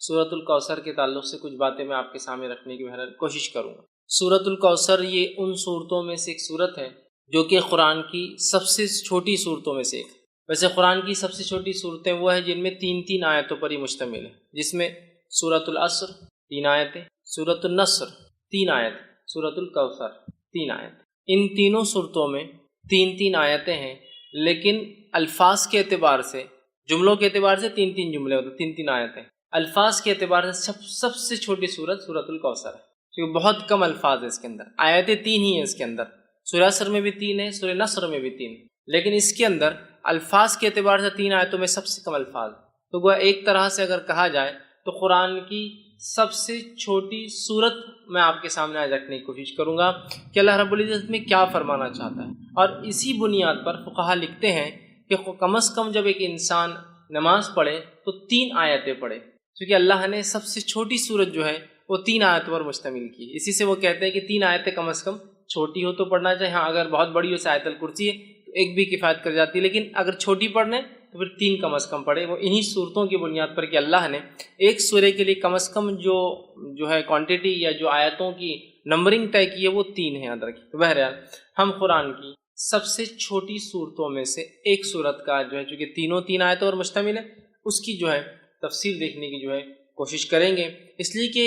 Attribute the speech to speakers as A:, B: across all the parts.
A: سورۃ الکوثر کے تعلق سے کچھ باتیں میں آپ کے سامنے رکھنے کی بہرحال کوشش کروں گا۔ سورۃ الکوثر یہ ان صورتوں میں سے ایک صورت ہے جو کہ قرآن کی سب سے چھوٹی صورتوں میں سے ایک ہے۔ ویسے قرآن کی سب سے چھوٹی صورتیں وہ ہیں جن میں 3 آیتوں پر ہی مشتمل ہے، جس میں سورۃ العصر 3 آیتیں، سورۃ النصر 3 آیت، سورۃ الکوثر 3 آیت۔ ان تینوں صورتوں میں 3 آیتیں ہیں، لیکن الفاظ کے اعتبار سے، جملوں کے اعتبار سے 3 جملے ہوتے ہیں، 3 آیتیں۔ الفاظ کے اعتبار سے سب سے چھوٹی صورت سورۃ الکوثر ہے، کیونکہ بہت کم الفاظ ہیں اس کے اندر، آیتیں 3 ہی ہیں اس کے اندر۔ سورہ عصر میں بھی 3 ہیں، سورہ نصر میں بھی 3 ہیں، لیکن اس کے اندر الفاظ کے اعتبار سے 3 آیتوں میں سب سے کم الفاظ۔ تو گویا ایک طرح سے اگر کہا جائے تو قرآن کی سب سے چھوٹی صورت میں آپ کے سامنے آج رکھنے کی کوشش کروں گا کہ اللہ رب العزت میں کیا فرمانا چاہتا ہے۔ اور اسی بنیاد پر فقہا لکھتے ہیں کہ کم از کم جب ایک انسان نماز پڑھے تو 3 آیتیں پڑھے، کیونکہ اللہ نے سب سے چھوٹی صورت جو ہے وہ 3 آیتوں پر مشتمل کی۔ اسی سے وہ کہتے ہیں کہ 3 آیتیں کم از کم چھوٹی ہو تو پڑھنا چاہیے، ہاں اگر بہت بڑی ہو آیت الکرسی ہے تو ایک بھی کفایت کر جاتی ہے، لیکن اگر چھوٹی پڑھنے تو پھر 3 کم از کم پڑھے۔ وہ انہی صورتوں کی بنیاد پر کہ اللہ نے ایک سورے کے لیے کم از کم جو ہے کوانٹٹی یا جو آیتوں کی نمبرنگ طے کی ہے وہ 3 ہے، یاد رکھیے۔ تو بہرحال ہم قرآن کی سب سے چھوٹی صورتوں میں سے ایک صورت کا جو ہے، چونکہ تینوں 3 آیتوں پر مشتمل ہے، اس کی جو ہے تفسیر دیکھنے کی جو ہے کوشش کریں گے، اس لیے کہ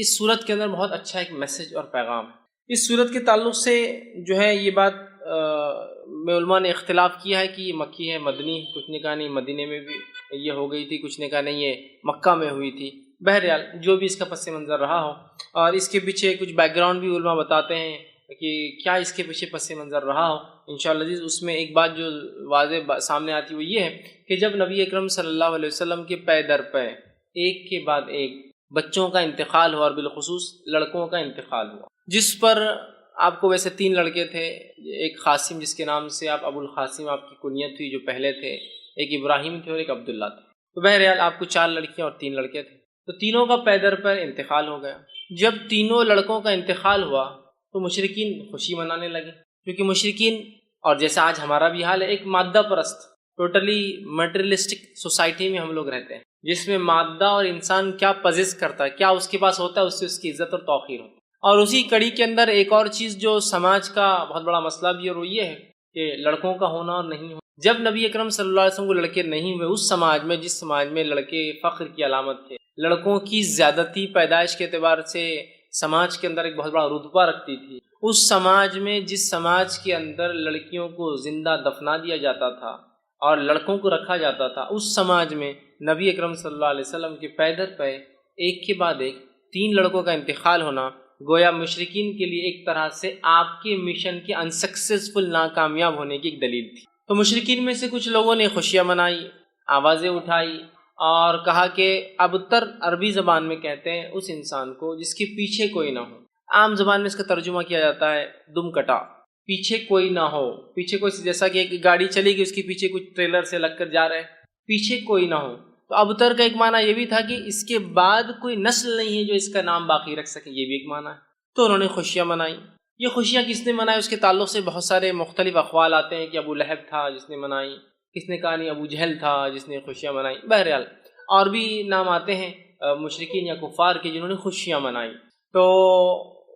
A: اس صورت کے اندر بہت اچھا ایک میسج اور پیغام ہے۔ اس صورت کے تعلق سے جو ہے یہ بات میں علماء نے اختلاف کیا ہے کہ یہ مکی ہے مدنی، کچھ نے کہا نہیں مدینے میں بھی یہ ہو گئی تھی، کچھ نے کہا نہیں یہ مکہ میں ہوئی تھی۔ بہرحال جو بھی اس کا پس منظر رہا ہو، اور اس کے پیچھے کچھ بیک گراؤنڈ بھی علماء بتاتے ہیں کہ کیا اس کے پیچھے پس منظر رہا ہو، انشاءاللہ اس میں ایک بات جو واضح سامنے آتی وہ یہ ہے کہ جب نبی اکرم صلی اللہ علیہ وسلم کے پے در پے ایک کے بعد ایک بچوں کا انتقال ہوا، اور بالخصوص لڑکوں کا انتقال ہوا، جس پر آپ کو ویسے 3 لڑکے تھے، ایک قاسم جس کے نام سے آپ ابو القاسم آپ کی کنیت تھی جو پہلے تھے، ایک ابراہیم تھے اور ایک عبداللہ تھے۔ تو بہرحال آپ کو 4 لڑکیاں اور 3 لڑکے تھے، تو تینوں کا پے در پے انتقال ہو گیا۔ جب تینوں لڑکوں کا انتقال ہوا تو مشرکین خوشی منانے لگے، کیونکہ مشرکین، اور جیسا آج ہمارا بھی حال ہے، ایک مادہ پرست ٹوٹلی میٹریلسٹک سوسائٹی میں ہم لوگ رہتے ہیں، جس میں مادہ اور انسان کیا پزیس کرتا ہے، کیا اس کے پاس ہوتا ہے، اس سے اس کی عزت اور توقیر ہوتی ہے۔ اور اسی کڑی کے اندر ایک اور چیز جو سماج کا بہت بڑا مسئلہ بھی ہے، اور وہ یہ ہے کہ لڑکوں کا ہونا اور نہیں ہونا۔ جب نبی اکرم صلی اللہ علیہ وسلم کو لڑکے نہیں ہوئے، اس سماج میں جس سماج میں لڑکے فخر کی علامت تھے، لڑکوں کی زیادتی پیدائش کے اعتبار سے سماج کے اندر ایک بہت بڑا رتبہ رکھتی تھی، اس سماج میں جس سماج کے اندر لڑکیوں کو زندہ دفنا دیا جاتا تھا اور لڑکوں کو رکھا جاتا تھا، اس سماج میں نبی اکرم صلی اللہ علیہ وسلم کے پے در پے ایک کے بعد ایک 3 لڑکوں کا انتقال ہونا گویا مشرکین کے لیے ایک طرح سے آپ کے مشن کے انسکسیسفل ناکامیاب ہونے کی ایک دلیل تھی۔ تو مشرکین میں سے کچھ لوگوں نے خوشیاں منائی، آوازیں اٹھائی، اور کہا کہ ابتر عربی زبان میں کہتے ہیں اس انسان کو جس کے پیچھے کوئی نہ ہو۔ عام زبان میں اس کا ترجمہ کیا جاتا ہے دم کٹا، پیچھے کوئی نہ ہو، پیچھے کوئی، جیسا کہ ایک گاڑی چلی گئی اس کے پیچھے کچھ ٹریلر سے لگ کر جا رہے ہیں، پیچھے کوئی نہ ہو۔ تو ابتر کا ایک معنی یہ بھی تھا کہ اس کے بعد کوئی نسل نہیں ہے جو اس کا نام باقی رکھ سکے، یہ بھی ایک معنی ہے۔ تو انہوں نے خوشیاں منائی۔ یہ خوشیاں کس نے منائی اس کے تعلق سے بہت سارے مختلف اقوال آتے ہیں کہ ابو لہب تھا جس نے منائی، کس نے کہا نہیں ابو جہل تھا جس نے خوشیاں منائی، بہرحال اور بھی نام آتے ہیں مشرکین یا کفار کے جنہوں نے خوشیاں منائی۔ تو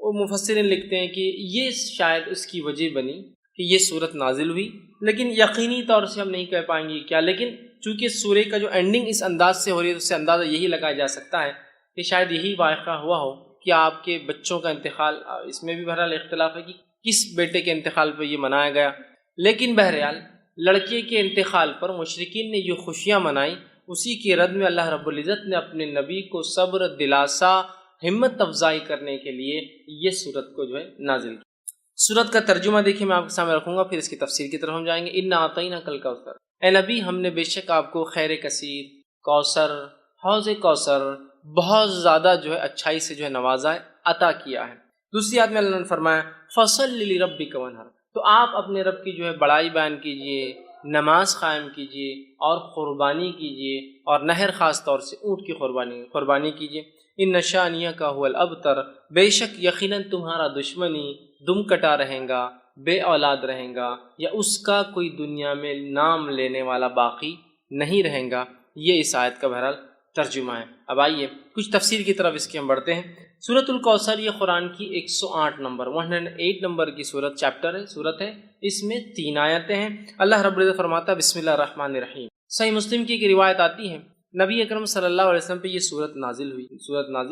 A: وہ مفسرین لکھتے ہیں کہ یہ شاید اس کی وجہ بنی کہ یہ صورت نازل ہوئی، لیکن یقینی طور سے ہم نہیں کہہ پائیں گے کیا، لیکن چونکہ سورے کا جو اینڈنگ اس انداز سے ہو رہی ہے تو اس سے اندازہ یہی لگایا جا سکتا ہے کہ شاید یہی واقعہ ہوا ہو کہ آپ کے بچوں کا انتقال، اس میں بھی بہرحال اختلاف ہے کہ کس بیٹے کے انتقال پہ یہ منایا گیا، لیکن بہرحال لڑکے کے انتقال پر مشرکین نے یہ خوشیاں منائی، اسی کے رد میں اللہ رب العزت نے اپنے نبی کو صبر، دلاسا، ہمت افزائی کرنے کے لیے یہ صورت کو جو ہے نازل کی۔ صورت کا ترجمہ دیکھیں میں آپ کے سامنے رکھوں گا، پھر اس کی تفسیر کی طرف ہم جائیں گے۔ اِنَّا أَعْطَيْنَاكَ الْكَوْثَرَ، اے نبی ہم نے بے شک آپ کو خیر کثیر، کوثر، حوض کوثر بہت زیادہ جو ہے اچھائی سے جو ہے نوازا ہے، عطا کیا ہے۔ دوسری آیت میں اللہ نے فرمایا فَصَلِّ لِرَبِّكَ وَانْحَرْ، تو آپ اپنے رب کی جو ہے بڑائی بیان کیجئے، نماز قائم کیجئے اور قربانی کیجئے، اور نہر خاص طور سے اونٹ کی قربانی کیجئے۔ ان شانیک هو الابتر، بے شک یقیناً تمہارا دشمنی دم کٹا رہیں گا، بے اولاد رہیں گا، یا اس کا کوئی دنیا میں نام لینے والا باقی نہیں رہیں گا۔ یہ اس آیت کا بہرحال ترجمہ ہے۔ اب آئیے کچھ تفسیر کی طرف اس کے ہم بڑھتے ہیں۔ سورۃ الکوثر یہ قرآن کی 108 نمبر کی سورت چیپٹر ہے، سورت ہے۔ اس میں 3 آیتیں ہیں۔ اللہ رب العزت فرماتا ہے بسم اللہ الرحمن الرحیم۔ صحیح مسلم کی ایک روایت آتی ہے، نبی اکرم صلی اللہ علیہ وسلم پہ یہ سورت نازل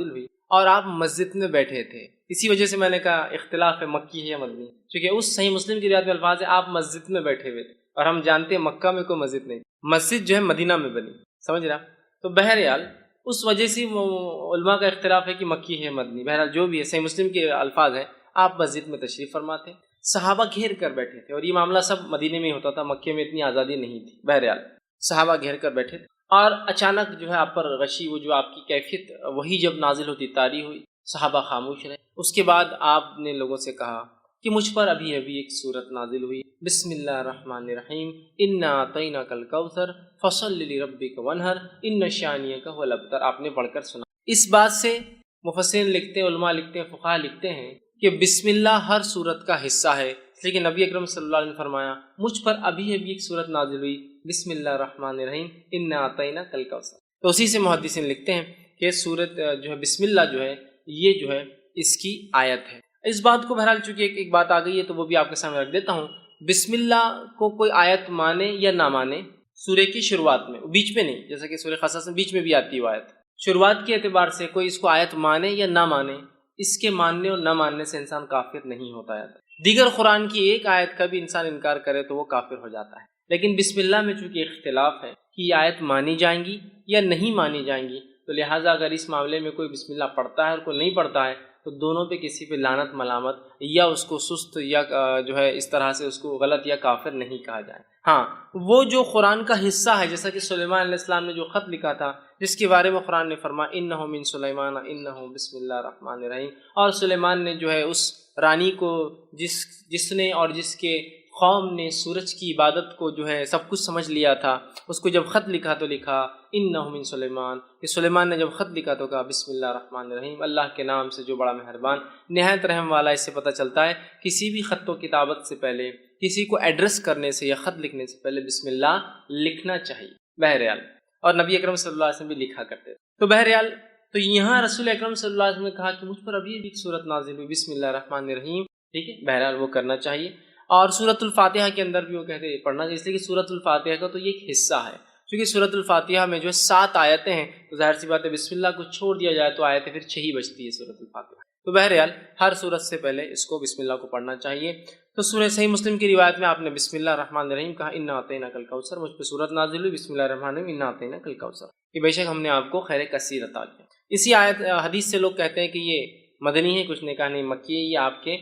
A: ہوئی اور آپ مسجد میں بیٹھے تھے۔ اسی وجہ سے میں نے کہا اختلاف ہے مکی ہے یا مدنی، کیونکہ اس صحیح مسلم کی روایت میں الفاظ ہے آپ مسجد میں بیٹھے ہوئے تھے، اور ہم جانتے ہیں مکہ میں کوئی مسجد نہیں، مسجد جو ہے مدینہ میں بنی، سمجھ رہا؟ تو بہرحال اس وجہ سے علماء کا اختلاف ہے کہ مکی ہے مدنی، بہرحال جو بھی ہے صحیح مسلم کے الفاظ ہیں آپ مسجد میں تشریف فرما تھے، صحابہ گھیر کر بیٹھے تھے، اور یہ معاملہ سب مدینے میں ہی ہوتا تھا، مکے میں اتنی آزادی نہیں تھی۔ بہرحال صحابہ گھیر کر بیٹھے تھے، اور اچانک جو ہے آپ پر غشی، وہ جو آپ کی کیفیت وہی جب نازل ہوتی طاری ہوئی، صحابہ خاموش رہے۔ اس کے بعد آپ نے لوگوں سے کہا کہ مجھ پر ابھی ایک صورت نازل ہوئی، بسم اللہ الرحمن الرحیم، انا اعطیناک الکوثر فصل لربک وانحر ان شانئک هو الابتر۔ آپ نے پڑھ کر سنا۔ اس بات سے مفسرین لکھتے ہیں، علماء لکھتے ہیں، فقہاء لکھتے ہیں کہ بسم اللہ ہر صورت کا حصہ ہے، لیکن نبی اکرم صلی اللہ علیہ وسلم نے فرمایا مجھ پر ابھی ایک صورت نازل ہوئی، بسم اللہ الرحمن الرحیم انا اعطیناک الکوثر۔ تو اسی سے محدثین لکھتے ہیں کہ صورت جو ہے بسم اللہ جو ہے یہ جو ہے اس کی آیت ہے۔ اس بات کو بہرحال چونکہ ایک بات آ گئی ہے تو وہ بھی آپ کے سامنے رکھ دیتا ہوں۔ بسم اللہ کو کوئی آیت مانے یا نہ مانے، سورہ کی شروعات میں، بیچ میں نہیں، جیسا کہ سورہ قصص میں بیچ میں بھی آتی ہے آیت، شروعات کے اعتبار سے کوئی اس کو آیت مانے یا نہ مانے، اس کے ماننے اور نہ ماننے سے انسان کافر نہیں ہوتا ہے۔ دیگر قرآن کی ایک آیت کا بھی انسان انکار کرے تو وہ کافر ہو جاتا ہے، لیکن بسم اللہ میں چونکہ اختلاف ہے کہ یہ آیت مانی جائیں گی یا نہیں مانی جائیں گی، تو لہٰذا اگر اس معاملے میں کوئی بسم اللہ پڑھتا ہے اور کوئی نہیں پڑھتا ہے تو دونوں پہ کسی پہ لعنت ملامت یا اس کو سست یا جو ہے اس طرح سے اس کو غلط یا کافر نہیں کہا جائے۔ ہاں وہ جو قرآن کا حصہ ہے، جیسا کہ سلیمان علیہ السلام نے جو خط لکھا تھا، جس کے بارے میں قرآن نے فرمایا انہ من سلیمان انہ بسم اللہ الرحمن الرحیم، اور سلیمان نے جو ہے اس رانی کو جس نے اور جس کے قوم نے سورج کی عبادت کو جو ہے سب کچھ سمجھ لیا تھا، اس کو جب خط لکھا تو لکھا انہ من سلیمان، کہ سلیمان نے جب خط لکھا تو کہا بسم اللہ الرحمن الرحیم، اللہ کے نام سے جو بڑا مہربان نہایت رحم والا۔ اس سے پتہ چلتا ہے کسی بھی خط و کتابت سے پہلے، کسی کو ایڈریس کرنے سے یا خط لکھنے سے پہلے بسم اللہ لکھنا چاہیے بہرحال، اور نبی اکرم صلی اللہ علیہ وسلم بھی لکھا کرتے تھے۔ تو بہرحال تو یہاں رسول اکرم صلی اللہ علیہ وسلم نے کہا کہ مجھ پر ابھی ایک صورت نازل ہوئی بسم اللہ الرحمن الرحیم، ٹھیک ہے، بہرحال وہ کرنا چاہیے۔ اور سورۃ الفاتحہ کے اندر بھی وہ کہتے ہیں پڑھنا چاہیے، اس لیے کہ سورۃ الفاتحہ کا تو یہ ایک حصہ ہے، کیونکہ سورۃ الفاتحہ میں جو ہے 7 آیتیں ہیں، تو ظاہر سی بات ہے بسم اللہ کو چھوڑ دیا جائے تو آیتیں پھر 6 ہی بچتی ہے سورۃ الفاتحہ۔ تو بہرحال ہر سورت سے پہلے اس کو بسم اللہ کو پڑھنا چاہیے۔ تو سورہ صحیح مسلم کی روایت میں آپ نے بسم اللہ الرحمن الرحیم کہا انا اعطیناک الکوثر، مجھ پہ سورت نازل ہوئی بسم اللہ الرحمن الرحیم انا اعطیناک الکوثر، کہ بے شک ہم نے آپ کو خیر کثیر عطا کیا۔ اسی آیت حدیث سے لوگ کہتے ہیں کہ یہ مدنی ہے، کچھ نے کہا نہیں مکی ہے، یہ آپ کے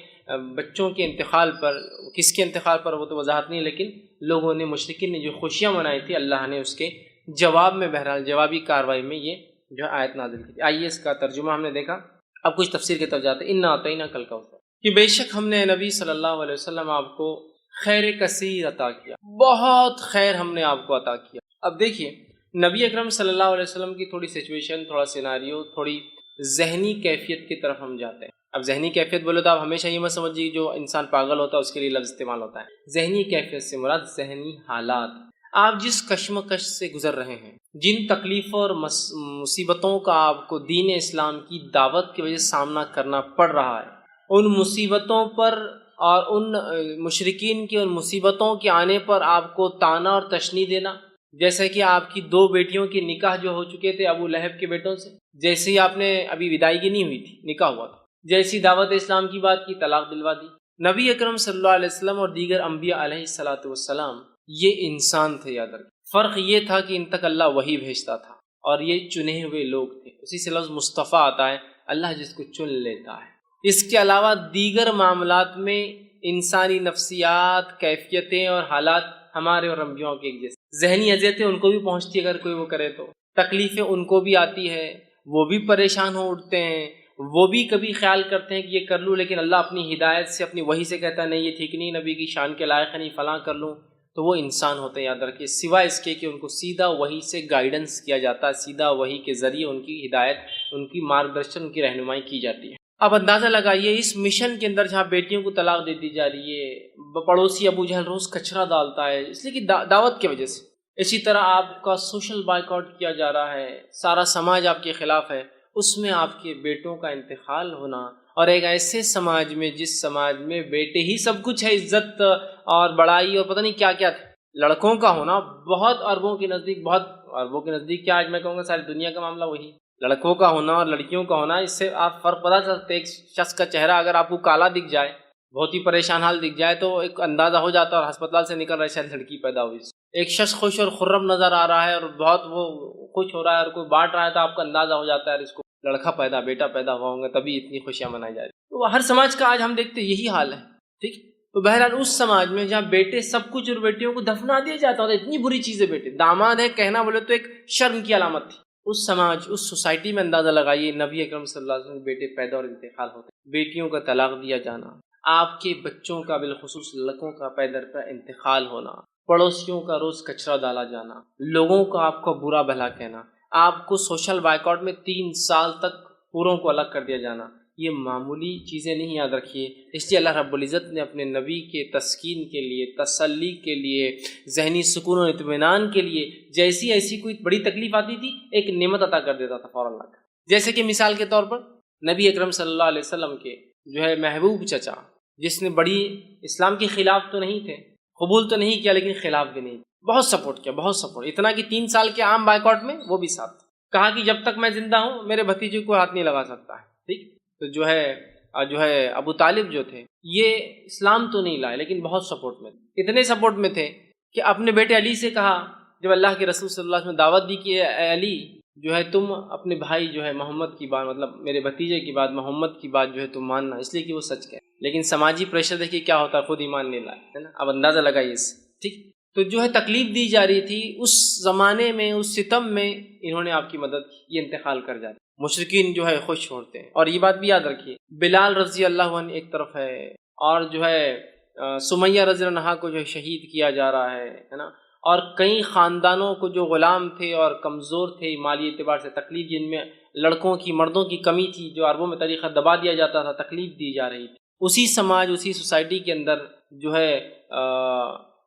A: بچوں کے انتقال پر، کس کے انتقال پر وہ تو وضاحت نہیں، لیکن لوگوں نے مشرکین نے جو خوشیاں منائی تھی اللہ نے اس کے جواب میں بہرحال جوابی کارروائی میں یہ جو آیت نازل کی تھی۔ آئیے اس کا ترجمہ ہم نے دیکھا، اب کچھ تفسیر کی طرف جاتے ہیں۔ انا اعطیناک الکوثر، کہ بے شک ہم نے نبی صلی اللہ علیہ وسلم آپ کو خیر کثیر عطا کیا، بہت خیر ہم نے آپ کو عطا کیا۔ اب دیکھیے نبی اکرم صلی اللہ علیہ وسلم کی تھوڑی سچویشن، تھوڑا سیناریو، تھوڑی ذہنی کیفیت کی طرف ہم جاتے ہیں۔ اب ذہنی کیفیت بولے تو آپ ہمیشہ یہ مت سمجھیے جو انسان پاگل ہوتا ہے اس کے لیے لفظ استعمال ہوتا ہے۔ ذہنی کیفیت سے مراد ذہنی حالات، آپ جس کشمکش سے گزر رہے ہیں، جن تکلیفوں اور مصیبتوں کا آپ کو دین اسلام کی دعوت کی وجہ سے سامنا کرنا پڑ رہا ہے، ان مصیبتوں پر اور ان مشرکین کی ان مصیبتوں کے آنے پر آپ کو طعنہ اور تشنیع دینا، جیسے کہ آپ کی 2 بیٹیوں کے نکاح جو ہو چکے تھے ابو لہب کے بیٹوں سے، جیسے ہی آپ نے ابھی ودائیگی نہیں ہوئی تھی، نکاح ہوا تھا، جیسی دعوت اسلام کی بات کی طلاق دلوا دی۔ نبی اکرم صلی اللہ علیہ وسلم اور دیگر انبیاء علیہ الصلوۃ والسلام یہ انسان تھے، یاد رکھیں، فرق یہ تھا کہ ان تک اللہ وحی بھیجتا تھا اور یہ چنے ہوئے لوگ تھے، اسی سے لفظ مصطفیٰ آتا ہے، اللہ جس کو چن لیتا ہے۔ اس کے علاوہ دیگر معاملات میں انسانی نفسیات، کیفیتیں اور حالات ہمارے اور انبیاء کے ایک جیسے، ذہنی اذیتیں ان کو بھی پہنچتی ہے اگر کوئی وہ کرے تو، تکلیفیں ان کو بھی آتی ہے، وہ بھی پریشان ہو اٹھتے ہیں، وہ بھی کبھی خیال کرتے ہیں کہ یہ کر لوں، لیکن اللہ اپنی ہدایت سے، اپنی وحی سے کہتا ہے نہیں یہ ٹھیک نہیں، نبی کی شان کے لائق ہے، نہیں فلاں کر لوں، تو وہ انسان ہوتے ہیں، یاد رکھیے، سوائے اس کے کہ ان کو سیدھا وحی سے گائیڈنس کیا جاتا ہے، سیدھا وحی کے ذریعے ان کی ہدایت، ان کی مارگدرشن، ان کی رہنمائی کی جاتی ہے۔ اب اندازہ لگائیے اس مشن کے اندر جہاں بیٹیوں کو طلاق دے دی جا رہی ہے، پڑوسی ابو جہل روز کچرا ڈالتا ہے، اس لیے کہ دعوت کی وجہ سے، اسی طرح آپ کا سوشل بائیکاٹ کیا جا رہا ہے، سارا سماج آپ کے خلاف ہے، اس میں آپ کے بیٹوں کا انتقال ہونا، اور ایک ایسے سماج میں جس سماج میں بیٹے ہی سب کچھ ہے، عزت اور بڑائی اور پتہ نہیں کیا کیا تھے، لڑکوں کا ہونا بہت اربوں کے نزدیک، بہت اربوں کے نزدیک کیا، آج میں کہوں گا ساری دنیا کا معاملہ وہی، لڑکوں کا ہونا اور لڑکیوں کا ہونا، اس سے آپ فرق پتہ چل سکتے ہیں۔ ایک شخص کا چہرہ اگر آپ کو کالا دکھ جائے، بہت ہی پریشان حال دکھ جائے، تو ایک اندازہ ہو جاتا ہے، اور ہسپتال سے نکل رہا ہے شاید لڑکی پیدا ہوئی۔ ایک شخص خوش اور خرم نظر آ رہا ہے اور بہت وہ خوش ہو رہا ہے اور کوئی بانٹ رہا ہے، تو آپ کو اندازہ ہو جاتا ہے اس کو لڑکا پیدا، بیٹا پیدا ہوا ہوں گے، تبھی اتنی خوشیاں منائی جا رہی۔ تو ہر سماج کا آج ہم دیکھتے ہیں یہی حال ہے، ٹھیک۔ تو بہرحال اس سماج میں جہاں بیٹے سب کچھ اور بیٹیوں کو دفنا دیا جاتا ہوتا، اتنی بری چیزیں، بیٹے داماد ہے کہنا بولے تو ایک شرم کی علامت تھی۔ اس سماج، اس سوسائٹی میں اندازہ لگائیے نبی اکرم صلی اللہ علیہ وسلم کے بیٹے پیدا اور انتقال ہوتے، بیٹیوں کا طلاق دیا جانا، آپ کے بچوں کا بالخصوص لڑکوں کا پیدر کا انتقال ہونا، پڑوسیوں کا روز کچرا ڈالا جانا، لوگوں کا آپ کو برا بھلا کہنا، آپ کو سوشل بائیکاٹ میں 3 سال تک پوروں کو الگ کر دیا جانا، یہ معمولی چیزیں نہیں، یاد رکھیے۔ اس لیے اللہ رب العزت نے اپنے نبی کے تسکین کے لیے، تسلی کے لیے، ذہنی سکون و اطمینان کے لیے جیسی ایسی کوئی بڑی تکلیف آتی تھی، ایک نعمت عطا کر دیتا تھا فوراً لا کر۔ جیسے کہ مثال کے طور پر نبی اکرم صلی اللہ علیہ وسلم کے جو ہے محبوب چچا، جس نے بڑی اسلام کے خلاف تو نہیں تھے، قبول تو نہیں کیا، لیکن خلاف بھی نہیں، بہت سپورٹ کیا، بہت سپورٹ، اتنا کہ 3 سال کے عام بائیکاٹ میں وہ بھی ساتھ، کہا کہ جب تک میں زندہ ہوں میرے بھتیجے کو ہاتھ نہیں لگا سکتا ہے، ٹھیک۔ تو جو ہے ابو طالب جو تھے، یہ اسلام تو نہیں لائے لیکن بہت سپورٹ میں تھے، اتنے سپورٹ میں تھے کہ اپنے بیٹے علی سے کہا، جب اللہ کے رسول صلی اللہ علیہ وسلم نے دعوت دی کہ اے علی جو ہے تم اپنے بھائی جو ہے محمد کی بات، مطلب میرے بھتیجے کی بات، محمد کی بات جو ہے تم ماننا، اس لیے کہ وہ سچ کہے، لیکن سماجی پریشر دیکھیے کیا ہوتا ہے، خود ایمان نہیں لائے، ہے نا، اب اندازہ لگائیے اس سے، ٹھیک۔ تو جو ہے تکلیف دی جا رہی تھی اس زمانے میں، اس ستم میں انہوں نے آپ کی مدد کی، یہ انتقال کر جاتے، مشرکین جو ہے خوش ہوتے ہیں۔ اور یہ بات بھی یاد رکھیے، بلال رضی اللہ عنہ ایک طرف ہے، اور جو ہے سمیہ رضی اللہ عنہا کو جو ہے شہید کیا جا رہا ہے نا، اور کئی خاندانوں کو جو غلام تھے اور کمزور تھے مالی اعتبار سے، تکلیف جن میں لڑکوں کی، مردوں کی کمی تھی، جو عربوں میں طریقہ دبا دیا جاتا تھا، تکلیف دی جا رہی تھی، اسی سماج، اسی سوسائٹی کے اندر جو ہے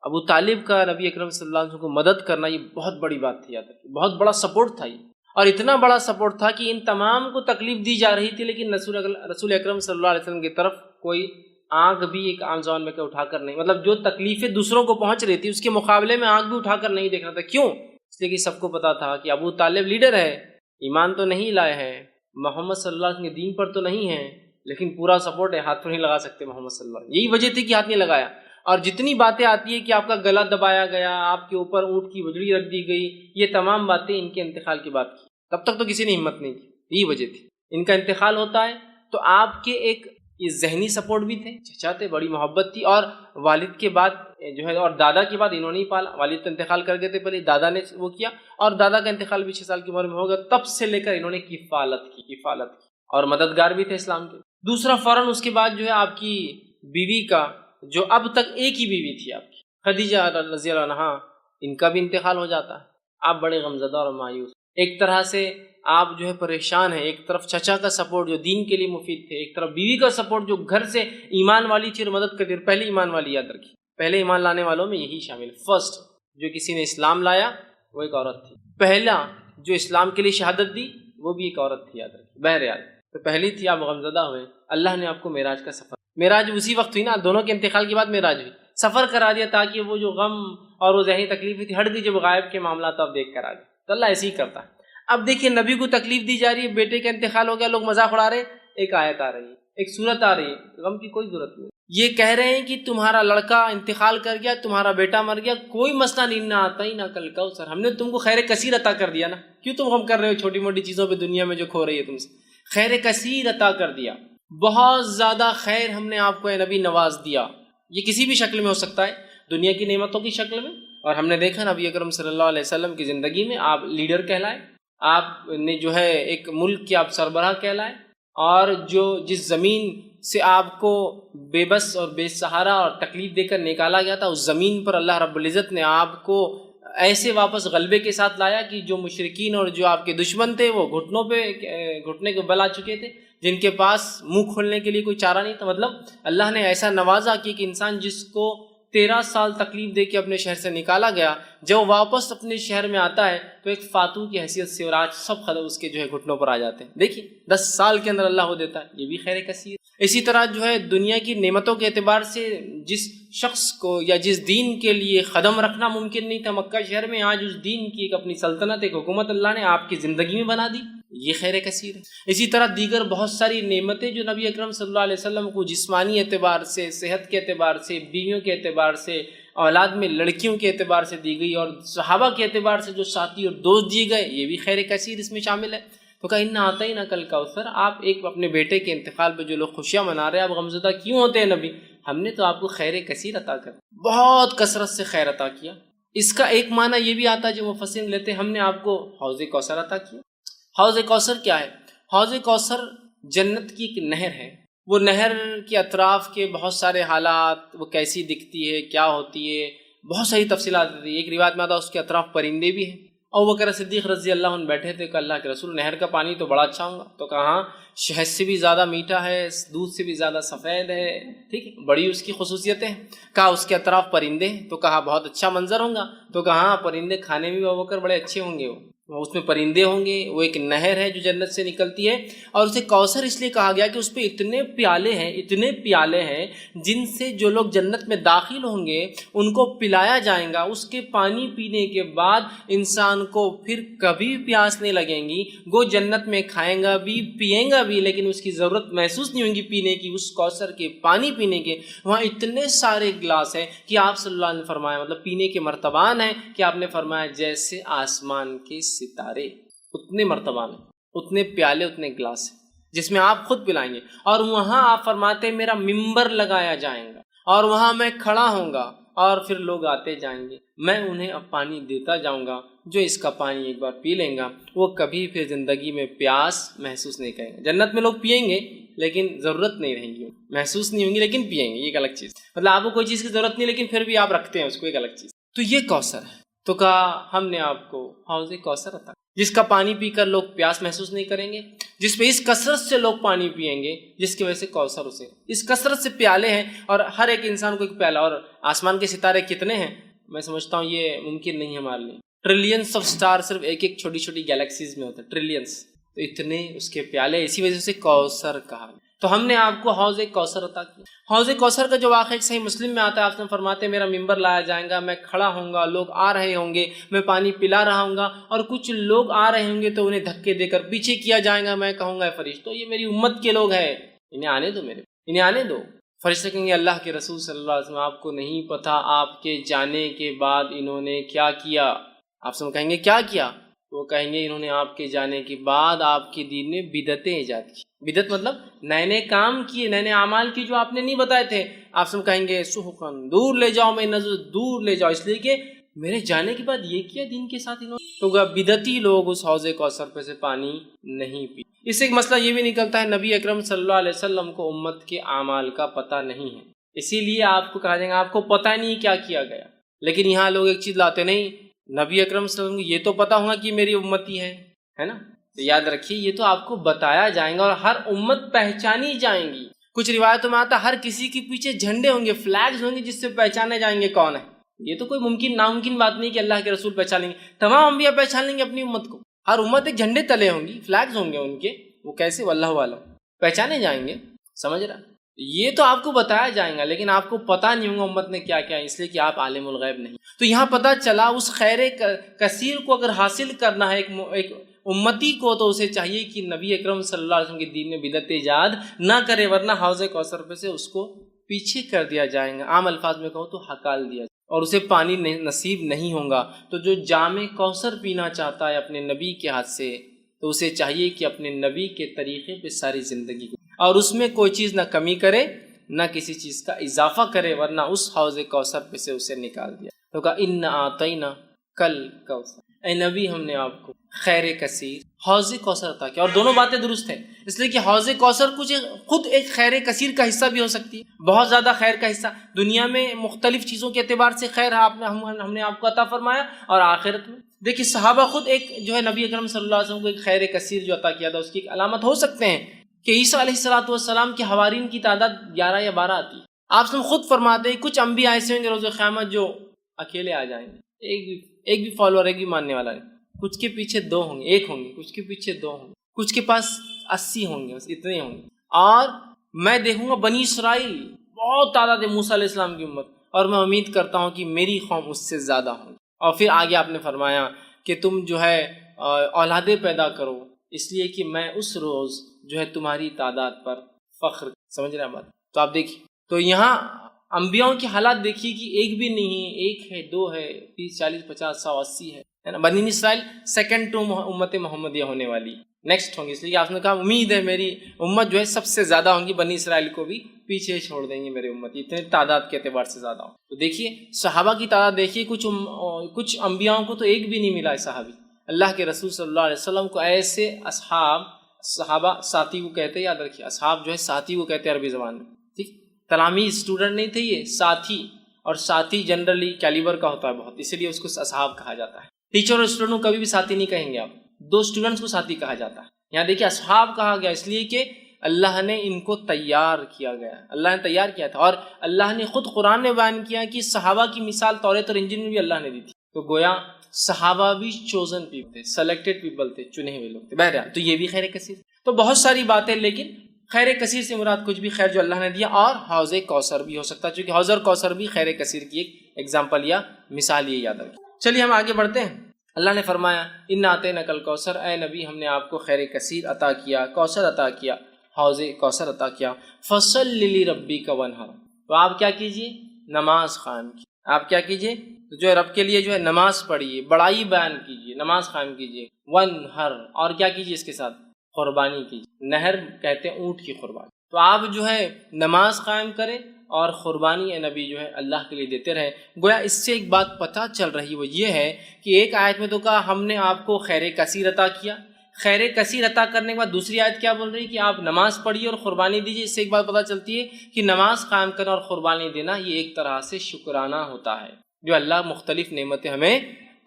A: ابو طالب کا نبی اکرم صلی اللہ علیہ وسلم کو مدد کرنا، یہ بہت بڑی بات تھی، یاد رکھیے، بہت بڑا سپورٹ تھا یہ، اور اتنا بڑا سپورٹ تھا کہ ان تمام کو تکلیف دی جا رہی تھی، لیکن رسول اکرم صلی اللہ علیہ وسلم کی طرف کوئی آنکھ بھی ایک عام زبان میں کہ اٹھا کر نہیں، مطلب جو تکلیفیں دوسروں کو پہنچ رہی تھی اس کے مقابلے میں آنکھ بھی اٹھا کر نہیں دیکھ رہا تھا۔ کیوں؟ اس لیے کہ سب کو پتا تھا کہ ابو طالب لیڈر ہے، ایمان تو نہیں لائے ہیں، محمد صلی اللہ علیہ وسلم کے دین پر تو نہیں ہے، لیکن پورا سپورٹ ہے، ہاتھ تو نہیں لگا سکتے محمد صلی اللہ علیہ وسلم، یہی وجہ تھی کہ ہاتھ نہیں لگایا۔ اور جتنی باتیں آتی ہیں کہ آپ کا گلا دبایا گیا، آپ کے اوپر اونٹ کی بجڑی رکھ دی گئی، یہ تمام باتیں ان کے انتقال کی بات کی، تب تک تو کسی نے ہمت نہیں کی، یہی وجہ تھی۔ ان کا انتقال ہوتا ہے تو آپ کے ایک یہ ذہنی سپورٹ بھی تھے، چچا تھے، بڑی محبت تھی، اور والد کے بعد جو ہے اور دادا کے بعد انہوں نے ہی پالا، والد تو انتقال کر گئے تھے پہلے، دادا نے وہ کیا، اور دادا کا انتقال بھی 6 سال کی عمر میں ہو گیا، تب سے لے کر انہوں نے کفالت کی اور مددگار بھی تھے اسلام کے۔ دوسرا فوراً اس کے بعد جو ہے آپ کی بیوی کا، جو اب تک ایک ہی بیوی تھی آپ کی، خدیجہ رضی اللہ عنہا، ان کا بھی انتقال ہو جاتا ہے، آپ بڑے غمزدہ اور مایوس، ایک طرح سے آپ جو ہے پریشان ہیں، ایک طرف چچا کا سپورٹ جو دین کے لیے مفید تھے، ایک طرف بیوی کا سپورٹ جو گھر سے ایمان والی تھی اور مدد کرتی، اور پہلے ایمان والی، یاد رکھیے پہلے ایمان لانے والوں میں یہی شامل، فرسٹ جو کسی نے اسلام لایا وہ ایک عورت تھی، پہلا جو اسلام کے لیے شہادت دی وہ بھی ایک عورت تھی، یاد رکھیے۔ بہرحال تو پہلی تھی، آپ غمزدہ ہوئے، اللہ نے آپ کو معراج کا سفر، معراج اسی وقت ہوئی نا، دونوں کے انتقال کے بعد معراج ہوئی، سفر کرا دیا تاکہ وہ جو غم اور وہ ذہنی تکلیف تھی ہٹ گئی، جب غائب کے معاملات آپ دیکھ کر آ گئے، تو اللہ ایسے ہی کرتا ہے۔ اب دیکھیے نبی کو تکلیف دی جا رہی ہے، بیٹے کا انتقال ہو گیا، لوگ مذاق اڑا رہے، ایک آیت آ رہی ہے، ایک سورت آ رہی ہے، غم کی کوئی ضرورت نہیں، یہ کہہ رہے ہیں کہ تمہارا لڑکا انتقال کر گیا، تمہارا بیٹا مر گیا، کوئی مسئلہ نہیں، نہ آتا ہی نہ کل کوثر، ہم نے تم کو خیر کثیر عطا کر دیا نا، کیوں تم غم کر رہے ہو چھوٹی موٹی چیزوں پہ دنیا میں جو کھو رہی ہے تم سے، خیر کثیر عطا کر دیا، بہت زیادہ خیر ہم نے آپ کو اے نبی نواز دیا، یہ کسی بھی شکل میں ہو سکتا ہے، دنیا کی نعمتوں کی شکل میں، اور ہم نے دیکھا نبی اکرم صلی اللہ علیہ وسلم کی زندگی میں آپ لیڈر کہلائے، آپ نے جو ہے ایک ملک کے آپ سربراہ کہلائے، اور جو جس زمین سے آپ کو بے بس اور بے سہارا اور تکلیف دے کر نکالا گیا تھا، اس زمین پر اللہ رب العزت نے آپ کو ایسے واپس غلبے کے ساتھ لایا کہ جو مشرکین اور جو آپ کے دشمن تھے وہ گھٹنے کو بل آ چکے تھے، جن کے پاس منہ کھولنے کے لیے کوئی چارہ نہیں تھا، مطلب اللہ نے ایسا نوازا کہ انسان جس کو 13 سال تکلیف دے کے اپنے شہر سے نکالا گیا، جب واپس اپنے شہر میں آتا ہے تو ایک فاتو کی حیثیت سے، اور آج سب خدا اس کے گھٹنوں پر آ جاتے ہیں۔ دیکھیے 10 سال کے اندر اللہ وہ دیتا ہے، یہ بھی خیر کثیر۔ اسی طرح دنیا کی نعمتوں کے اعتبار سے جس شخص کو یا جس دین کے لیے قدم رکھنا ممکن نہیں تھا مکہ شہر میں، آج اس دین کی ایک اپنی سلطنت، ایک حکومت اللہ نے آپ کی زندگی میں بنا دی، یہ خیر کثیر ہے۔ اسی طرح دیگر بہت ساری نعمتیں جو نبی اکرم صلی اللہ علیہ وسلم کو جسمانی اعتبار سے، صحت کے اعتبار سے، بیویوں کے اعتبار سے، اولاد میں لڑکیوں کے اعتبار سے دی گئی، اور صحابہ کے اعتبار سے جو ساتھی اور دوست دیے گئے، یہ بھی خیر کثیر اس میں شامل ہے۔ تو کہا اِنَّا أَعْطَيْنَاكَ الْكَوْثَرَ، آپ ایک اپنے بیٹے کے انتقال پہ جو لوگ خوشیاں منا رہے ہیں، آپ غمزدہ کیوں ہوتے ہیں نبی؟ ہم نے تو آپ کو خیر کثیر عطا کر، بہت کثرت سے خیر عطا کیا۔ اس کا ایک معنی یہ بھی آتا ہے جو مفسرین لیتے ہیں، ہم نے آپ کو حوض کوثر عطا کیا۔ حوض کوثر کیا ہے؟ حوض کوثر جنت کی ایک نہر ہے۔ وہ نہر کے اطراف کے بہت سارے حالات، وہ کیسی دکھتی ہے، کیا ہوتی ہے، بہت ساری تفصیلات ہوتی ہے۔ ایک روایت میں آتا ہے اس کے اطراف پرندے بھی ہیں۔ ابو بکر صدیق رضی اللہ عنہ بیٹھے تھے کہ اللہ کے رسول، نہر کا پانی تو بڑا اچھا ہوگا، تو کہا شہد سے بھی زیادہ میٹھا ہے، دودھ سے بھی زیادہ سفید ہے، ٹھیک ہے، بڑی اس کی خصوصیتیں ہیں۔ کہا اس کے اطراف پرندے ہیں، تو کہا بہت اچھا منظر ہوگا، تو کہا پرندے کھانے میں بھی ابو بکر بڑے اچھے ہوں گے، وہ اس میں پرندے ہوں گے، وہ ایک نہر ہے جو جنت سے نکلتی ہے، اور اسے کوثر اس لیے کہا گیا کہ اس پہ اتنے پیالے ہیں جن سے جو لوگ جنت میں داخل ہوں گے ان کو پلایا جائے گا۔ اس کے پانی پینے کے بعد انسان کو پھر کبھی پیاس نہیں لگیں گی، وہ جنت میں کھائیں گا بھی پیئیں گا بھی، لیکن اس کی ضرورت محسوس نہیں ہوگی پینے کی، اس کوثر کے پانی پینے کے۔ وہاں اتنے سارے گلاس ہیں کہ آپ صلی اللہ علیہ وسلم نے فرمایا، مطلب پینے کے مرتبان ہیں کہ آپ نے فرمایا جیسے آسمان کے ستارے، اتنے مرتبان ہیں، اتنے پیالے، اتنے گلاس ہیں جس میں آپ خود پلائیں گے۔ اور وہاں آپ فرماتے ہیں میرا ممبر لگایا جائے گا، اور وہاں میں کھڑا ہوں گا، اور پھر لوگ آتے جائیں گے، میں انہیں اب پانی دیتا جاؤں گا، جو اس کا پانی ایک بار پی لیں گا وہ کبھی پھر زندگی میں پیاس محسوس نہیں کریں گے۔ جنت میں لوگ پئیں گے لیکن ضرورت نہیں رہیں گی، محسوس نہیں ہوں گی لیکن پئیں گے، یہ ایک الگ چیز، مطلب آپ کو کوئی چیز کی ضرورت نہیں لیکن پھر بھی آپ رکھتے ہیں اس کو، ایک الگ چیز۔ تو یہ کوثر ہے۔ تو کہا ہم نے آپ کو حوض کوثر عطا، جس کا پانی پی کر لوگ پیاس محسوس نہیں کریں گے، جس پہ اس کثرت سے لوگ پانی پئیں گے، جس کی وجہ سے کوثر اسے اس کثرت سے پیالے ہیں، اور ہر ایک انسان کو ایک پیالہ۔ اور آسمان کے ستارے کتنے ہیں؟ میں سمجھتا ہوں یہ ممکن نہیں ہمارے لیے، ٹریلینس آف سٹار صرف ایک ایک چھوٹی چھوٹی گیلیکسیز میں ہوتے ہیں، ٹریلینس، تو اتنے اس کے پیالے، اسی وجہ سے کوثر کہا۔ تو ہم نے آپ کو حوض کوثر عطا کیا۔ حوض کوثر کا جو واقعہ صحیح مسلم میں آتا ہے، آپ نے فرماتے ہیں میرا ممبر لایا جائے گا، میں کھڑا ہوں گا، لوگ آ رہے ہوں گے، میں پانی پلا رہا ہوں گا، اور کچھ لوگ آ رہے ہوں گے تو انہیں دھکے دے کر پیچھے کیا جائے گا، میں کہوں گا فرشتوں یہ میری امت کے لوگ ہیں، انہیں آنے دو، انہیں آنے دو۔ فرشتے کہیں گے اللہ کے رسول صلی اللہ علیہ وسلم آپ کو نہیں پتہ آپ کے جانے کے بعد انہوں نے کیا کیا؟ آپ سے کہیں گے کیا کیا؟ وہ کہیں گے انہوں نے آپ کے جانے کے بعد آپ کے دین میں بدعتیں ایجاد کی۔ بدعت مطلب نئے نئے کام کیے، نئے نئے اعمال کی جو آپ نے نہیں بتائے تھے۔ آپ سب کہیں گے سحقاً، دور لے جاؤ، میں نظر دور لے جاؤ، اس لیے کہ میرے جانے کے بعد یہ کیا دین کے ساتھ انہوں نے۔ تو بدعتی لوگ اس حوض کوثر پہ سے پانی نہیں پی۔ اس سے ایک مسئلہ یہ بھی نکلتا ہے نبی اکرم صلی اللہ علیہ وسلم کو امت کے اعمال کا پتہ نہیں ہے، اسی لیے آپ کو کہا جائے گا آپ کو پتہ نہیں کیا کیا گیا۔ لیکن یہاں لوگ ایک چیز لاتے نہیں، نبی اکرم صلی اللہ علیہ وسلم کو یہ تو پتہ ہوگا کہ میری امتی ہے نا، تو یاد رکھیے یہ تو آپ کو بتایا جائے گا، اور ہر امت پہچانی جائیں گی۔ کچھ روایتوں میں آتا ہر کسی کے پیچھے جھنڈے ہوں گے، فلیگز ہوں گے جس سے پہچانے جائیں گے کون ہے۔ یہ تو کوئی ناممکن بات نہیں کہ اللہ کے رسول پہچان لیں گے، تمام انبیاء پہچان لیں گے اپنی امت کو، ہر امت ایک جھنڈے تلے ہوں گی، فلیگز ہوں گے ان کے، وہ کیسے واللہ عالم پہچانے جائیں گے، سمجھ رہا؟ یہ تو آپ کو بتایا جائے گا لیکن آپ کو پتہ نہیں ہوگا امت نے کیا کیا، اس لیے کہ آپ عالم الغیب نہیں۔ تو یہاں پتہ چلا اس خیر کثیر کو اگر حاصل کرنا ہے ایک امتی کو، تو اسے چاہیے کہ نبی اکرم صلی اللہ علیہ وسلم کے دین میں بدعت ایجاد نہ کرے، ورنہ حوض کوثر پہ سے اس کو پیچھے کر دیا جائے گا، عام الفاظ میں کہوں تو ہکال دیا جائے اور اسے پانی نصیب نہیں ہوگا۔ تو جو جام کوثر پینا چاہتا ہے اپنے نبی کے ہاتھ سے، تو اسے چاہیے کہ اپنے نبی کے طریقے پہ ساری زندگی کو، اور اس میں کوئی چیز نہ کمی کرے نہ کسی چیز کا اضافہ کرے، ورنہ اس حوض کوثر پہ سے اسے نکال دیا۔ تو کہا اِنَّا أَعْطَيْنَاكَ الْكَوْثَرَ، اے نبی ہم نے آپ کو خیر کثیر حوض کوثر عطا کیا۔ اور دونوں باتیں درست ہیں، اس لیے کہ حوض کوثر خود ایک خیر کثیر کا حصہ بھی ہو سکتی ہے، بہت زیادہ خیر کا حصہ، دنیا میں مختلف چیزوں کے اعتبار سے خیر ہم نے آپ کو عطا فرمایا، اور آخرت میں دیکھیے صحابہ خود ایک نبی اکرم صلی اللہ علیہ وسلم کو ایک خیر کثیر جو عطا کیا تھا، اس کی ایک علامت ہو سکتے ہیں کہ عیسیٰ علیہ السلام کے حوارین کی تعداد 11 یا 12 آتی ہے، آپ سے خود فرماتے ہیں کچھ انبیاء ایسے ہوں گے روز قیامت جو اکیلے آ جائیں گے، ایک بھی فالوور، ایک بھی ماننے والا نہیں، کچھ کے پیچھے 2 ہوں گے، 1 ہوں گے، کچھ کے پیچھے 2 ہوں گے، کچھ کے پاس 80 ہوں گے، بس اتنے ہوں گے۔ اور میں دیکھوں گا بنی اسرائیل بہت تعداد ہے موسیٰ علیہ السلام کی امت، اور میں امید کرتا ہوں کہ میری قوم اس سے زیادہ ہوں۔ اور پھر آگے آپ نے فرمایا کہ تم جو ہے اولادیں پیدا کرو، اس لیے کہ میں اس روز جو ہے تمہاری تعداد پر فخر، سمجھ رہے ہیں بات؟ تو آپ دیکھیے، تو یہاں انبیاءوں کی حالات دیکھیے کہ ایک بھی نہیں، 1 ہے، 2 ہے، 30 40 50 100 80 ہے نا۔ بنی اسرائیل سیکنڈ ٹو امت محمدیہ ہونے والی، نیکسٹ ہوں گی، اس لیے آپ نے کہا امید ہے میری امت جو ہے سب سے زیادہ ہوں گی، بنی اسرائیل کو بھی پیچھے چھوڑ دیں گے میرے امت، اتنے تعداد کے اعتبار سے زیادہ ہوں۔ تو دیکھیے صحابہ کی تعداد دیکھیے، کچھ انبیاءوں کو تو ایک بھی نہیں ملا ہے صحابی، اللہ کے رسول صلی اللہ علیہ وسلم کو ایسے صحابہ ساتھی کو کہتے ہیں، یاد رکھیے اصحاب جو ہے ساتھی کو کہتے ہیں عربی زبان میں، ٹھیک؟ تلامید اسٹوڈنٹ نہیں تھے، یہ ساتھی، اور ساتھی جنرلی کیلیبر کا ہوتا ہے بہت، اسی لیے اس کو اصحاب کہا جاتا ہے۔ ٹیچر اور اسٹوڈنٹ کو کبھی بھی ساتھی نہیں کہیں گے آپ، 2 اسٹوڈنٹس کو ساتھی کہا جاتا ہے۔ یہاں دیکھیے اصحاب کہا گیا اس لیے کہ اللہ نے ان کو تیار کیا گیا، اللہ نے تیار کیا تھا، اور اللہ نے خود قرآن میں بیان کیا کہ صحابہ کی مثال توریت اور انجیل میں بھی اللہ نے دی تھی۔ تو گویا صحابہ بھی چوزن پیپل تھے، سلیکٹڈ پیپل تھے، چنے ہوئے لوگ تھے۔ بہرحال تو یہ بھی خیر کثیر، تو بہت ساری باتیں، لیکن خیر کثیر سے مراد کچھ بھی خیر جو اللہ نے دیا، اور حوض کوثر بھی ہو سکتا ہے، چونکہ حوض اور کوثر بھی خیر کثیر کی ایک ایگزامپل یا مثال، یہ یاد رکھیں۔ چلیے ہم آگے بڑھتے ہیں۔ اللہ نے فرمایا انا اعطیناک الکوثر، اے نبی ہم نے آپ کو خیر کثیر عطا کیا، کوثر عطا کیا، حوض کوثر عطا کیا، فصل لربک وانحر، تو آپ کیا کیجئے، نماز قائم کیجئے، آپ کیا کیجئے، تو جو ہے رب کے لیے جو ہے نماز پڑھیے، بڑائی بیان کیجئے، نماز قائم کیجئے، وانحر، اور کیا کیجئے اس کے ساتھ، قربانی کیجئے، نہر کہتے ہیں اونٹ کی قربانی۔ تو آپ جو ہے نماز قائم کریں اور قربانی اے نبی جو ہے اللہ کے لیے دیتے رہے۔ گویا اس سے ایک بات پتہ چل رہی وہ یہ ہے کہ ایک آیت میں تو کہا ہم نے آپ کو خیر کثیر عطا کیا، خیر کثیر عطا کرنے کے بعد دوسری آیت کیا بول رہی کہ آپ نماز پڑھیے اور قربانی دیجیے۔ اس سے ایک بات پتہ چلتی ہے کہ نماز قائم کرنا اور قربانی دینا یہ ایک طرح سے شکرانہ ہوتا ہے، جو اللہ مختلف نعمتیں ہمیں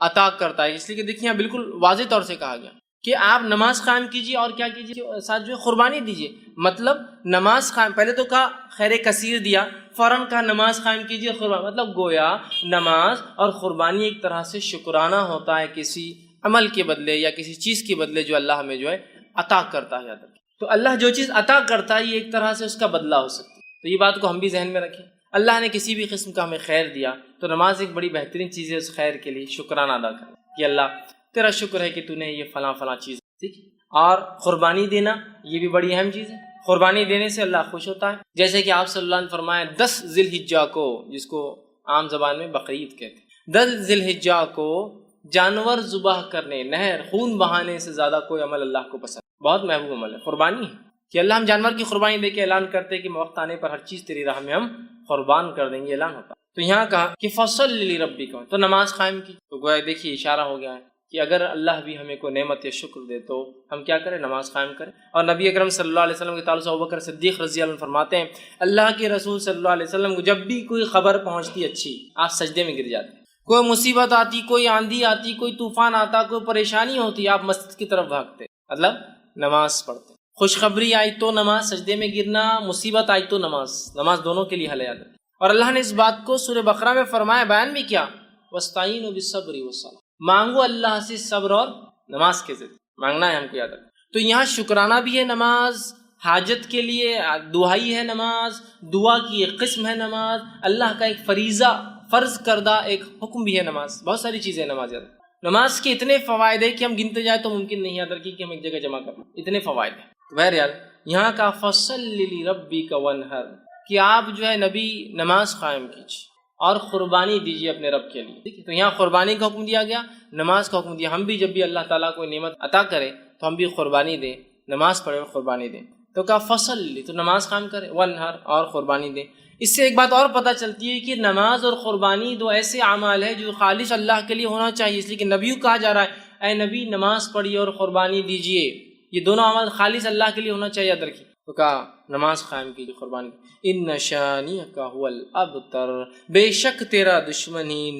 A: عطا کرتا ہے۔ اس لیے کہ دیکھیے یہاں بالکل واضح طور سے کہا گیا کہ آپ نماز قائم کیجیے اور کیا کیجیے، ساتھ جو ہے قربانی دیجیے۔ مطلب نماز قائم، پہلے تو کہا خیر کثیر دیا، فوراً کہا نماز قائم کیجیے اور قربانی، مطلب گویا نماز اور قربانی ایک طرح سے شکرانہ ہوتا ہے کسی عمل کے بدلے یا کسی چیز کے بدلے جو اللہ ہمیں جو ہے عطا کرتا ہے۔ یاد رکھیں، تو اللہ جو چیز عطا کرتا ہے یہ ایک طرح سے اس کا بدلہ ہو سکتا ہے، تو یہ بات کو ہم بھی ذہن میں رکھیں۔ اللہ نے کسی بھی قسم کا ہمیں خیر دیا تو نماز ایک بڑی بہترین چیز ہے، اس خیر کے لیے شکرانہ ادا کرنا کہ اللہ تیرا شکر ہے کہ تو نے یہ فلاں فلاں چیز، ٹھیک۔ اور قربانی دینا یہ بھی بڑی اہم چیز ہے، قربانی دینے سے اللہ خوش ہوتا ہے، جیسے کہ آپ صلی اللہ علیہ وسلم نے فرمایا 10 ذی الحجہ کو، جس کو عام زبان میں بقرعید کہتے ہیں، 10 ذی الحجہ کو جانور ذبح کرنے، نہر خون بہانے سے زیادہ کوئی عمل اللہ کو پسند، بہت محبوب عمل ہے قربانی ہے، کہ اللہ ہم جانور کی قربانی دے کے اعلان کرتے کہ وقت آنے پر ہر چیز تیری راہ میں ہم قربان کر دیں گے، اعلان ہوتا۔ تو یہاں کہا کہ فصل لربک، تو نماز قائم کی، تو گویا دیکھیے اشارہ ہو گیا ہے کہ اگر اللہ بھی ہمیں کوئی نعمت یا شکر دے تو ہم کیا کریں، نماز قائم کریں۔ اور نبی اکرم صلی اللہ علیہ وسلم کے تعلق سے ابوبکر صدیق رضی اللہ عنہ فرماتے ہیں اللہ کے رسول صلی اللہ علیہ وسلم کو جب بھی کوئی خبر پہنچتی اچھی، آپ سجدے میں گر جاتے، کوئی مصیبت آتی، کوئی آندھی آتی، کوئی طوفان آتا، کوئی پریشانی ہوتی، آپ مسجد کی طرف بھاگتے، مطلب نماز پڑھتے۔ خوشخبری آئی تو نماز، سجدے میں گرنا، مصیبت آئی تو نماز، نماز دونوں کے لیے حل ہے۔ اور اللہ نے اس بات کو سورہ بقرہ میں فرمایا، بیان بھی کیا، وَاسْتَعِينُوا بِالصَّبْرِ وَالصَّلَاةِ، مانگو اللہ سے صبر اور نماز کے ذریعے مانگنا ہے ہم کو، یاد رکھیں۔ تو یہاں شکرانہ بھی ہے نماز، حاجت کے لیے دعائی ہے نماز، دعا کی ایک قسم ہے نماز، اللہ کا ایک فریضہ، فرض کردہ ایک حکم بھی ہے نماز، بہت ساری چیزیں نماز۔ یاد رکھیں نماز کے اتنے فوائد ہیں کہ ہم گنتے جائیں تو ممکن نہیں، یاد رکھیں کہ ہم ایک جگہ جمع کرنا، اتنے فوائد ہیں۔ بہرحال یہاں کا فصل لربک وانحر، کہ آپ جو ہے نبی نماز قائم کیجیے اور قربانی دیجیے اپنے رب کے لیے، ٹھیک ہے۔ تو یہاں قربانی کا حکم دیا گیا، نماز کا حکم دیا۔ ہم بھی جب بھی اللہ تعالیٰ کو نعمت عطا کرے تو ہم بھی قربانی دیں، نماز پڑھیں اور قربانی دیں۔ تو کہا فصل لی، تو نماز قائم کرے، وانحر، اور قربانی دیں۔ اس سے ایک بات اور پتہ چلتی ہے کہ نماز اور قربانی دو ایسے اعمال ہیں جو خالص اللہ کے لیے ہونا چاہیے، اس لیے کہ نبی کو کہا جا رہا ہے اے نبی نماز پڑھیے اور قربانی دیجیے، یہ دونوں اعمال خالص اللہ کے لیے ہونا چاہیے، یاد رکھیے۔ تو کہا نماز قائم کیجیے قربانی کی. ان شانئک هو الابتر، بے شک تیرا دشمن ہی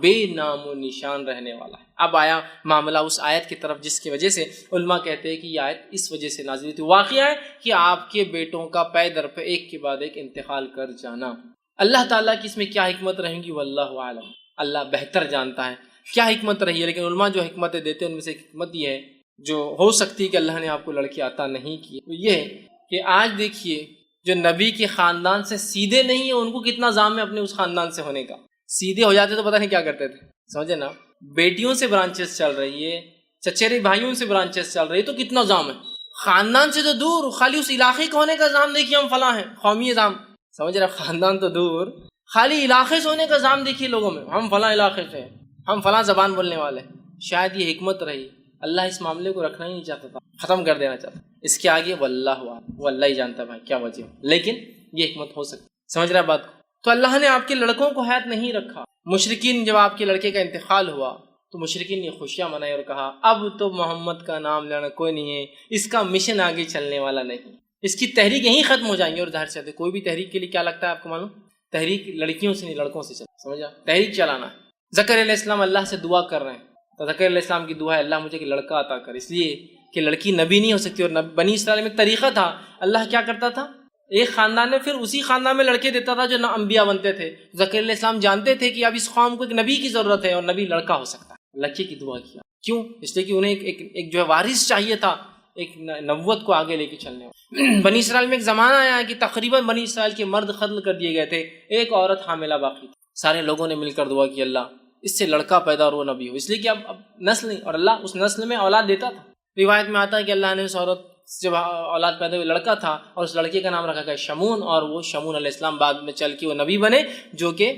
A: بے نام و نشان رہنے والا ہے. اب آیا معاملہ اس آیت کی طرف جس کی وجہ سے علماء کہتے ہیں کہ یہ آیت اس وجہ سے نازل ہوئی تھی. واقعہ ہے کہ آپ کے بیٹوں کا پے در پہ ایک کے بعد ایک انتقال کر جانا. اللہ تعالیٰ کی اس میں کیا حکمت رہیں گی واللہ عالم، اللہ بہتر جانتا ہے کیا حکمت رہی ہے. لیکن علماء جو حکمتیں دیتے ہیں ان میں سے ایک حکمت یہ ہے جو ہو سکتی ہے کہ اللہ نے آپ کو لڑکی عطا نہیں کی، تو یہ ہے کہ آج دیکھیے جو نبی کے خاندان سے سیدھے نہیں ہیں ان کو کتنا زام ہے اپنے اس خاندان سے ہونے کا. سیدھے ہو جاتے تو پتہ نہیں کیا کرتے تھے، سمجھے نا. بیٹیوں سے برانچز چل رہی ہے، چچیرے بھائیوں سے برانچز چل رہی ہے، تو کتنا زام ہے. خاندان سے تو دور، خالی اس علاقے کا ہونے کا زام دیکھیے ہم فلاں ہیں، قومی زام، سمجھ رہے. خاندان تو دور، خالی علاقے سے ہونے کا زام دیکھیے لوگوں میں، ہم فلاں علاقے سے ہیں، ہم فلاں زبان بولنے والے. شاید یہ حکمت رہی، اللہ اس معاملے کو رکھنا ہی نہیں چاہتا تھا، ختم کر دینا چاہتا. اس کے آگے واللہ وہ اللہ ہی جانتا ہے بھائی کیا وجہ ہو، لیکن یہ حکمت ہو سکتی. سمجھ رہا ہے بات کو. تو اللہ نے آپ کے لڑکوں کو حیات نہیں رکھا. مشرکین جب آپ کے لڑکے کا انتقال ہوا تو مشرکین نے خوشیاں منائی اور کہا اب تو محمد کا نام لینا کوئی نہیں ہے، اس کا مشن آگے چلنے والا نہیں، اس کی تحریک یہیں ختم ہو جائیں گے. اور ظاہر سے کوئی بھی تحریک کے لیے کیا لگتا ہے آپ کو معلوم، تحریک لڑکیوں سے نہیں لڑکوں سے چلتا. سمجھا، تحریک چلانا ہے. زکریا علیہ السلام اللہ سے دعا کر رہے ہیں تو زکریا علیہ السلام کی دعا ہے اللہ مجھے کہ لڑکا عطا کر، اس لیے کہ لڑکی نبی نہیں ہو سکتی. اور بنی اسرائیل میں ایک طریقہ تھا، اللہ کیا کرتا تھا ایک خاندان میں پھر اسی خاندان میں لڑکے دیتا تھا جو نہ انبیاء بنتے تھے. زکریا علیہ السلام جانتے تھے کہ اب اس قوم کو ایک نبی کی ضرورت ہے اور نبی لڑکا ہو سکتا ہے، لڑکے کی دعا کیا. کیوں؟ اس لیے کہ انہیں ایک جو ہے وارث چاہیے تھا ایک نبوت کو آگے لے کے چلنے والا. بنی اسرائیل میں ایک زمانہ آیا کہ تقریباً بنی اسرائیل کے مرد قتل کر دیے گئے تھے، ایک عورت حاملہ باقی تھی. سارے لوگوں نے مل کر دعا کی اللہ اس سے لڑکا پیدا اور وہ نبی ہو، اس لیے کہ اب نسل نہیں. اور اللہ اس نسل میں اولاد دیتا تھا. روایت میں آتا ہے کہ اللہ نے اس عورت جب اولاد پیدا ہوئی لڑکا تھا اور اس لڑکے کا نام رکھا گیا شمون، اور وہ شمون علیہ السلام بعد میں چل کے وہ نبی بنے، جو کہ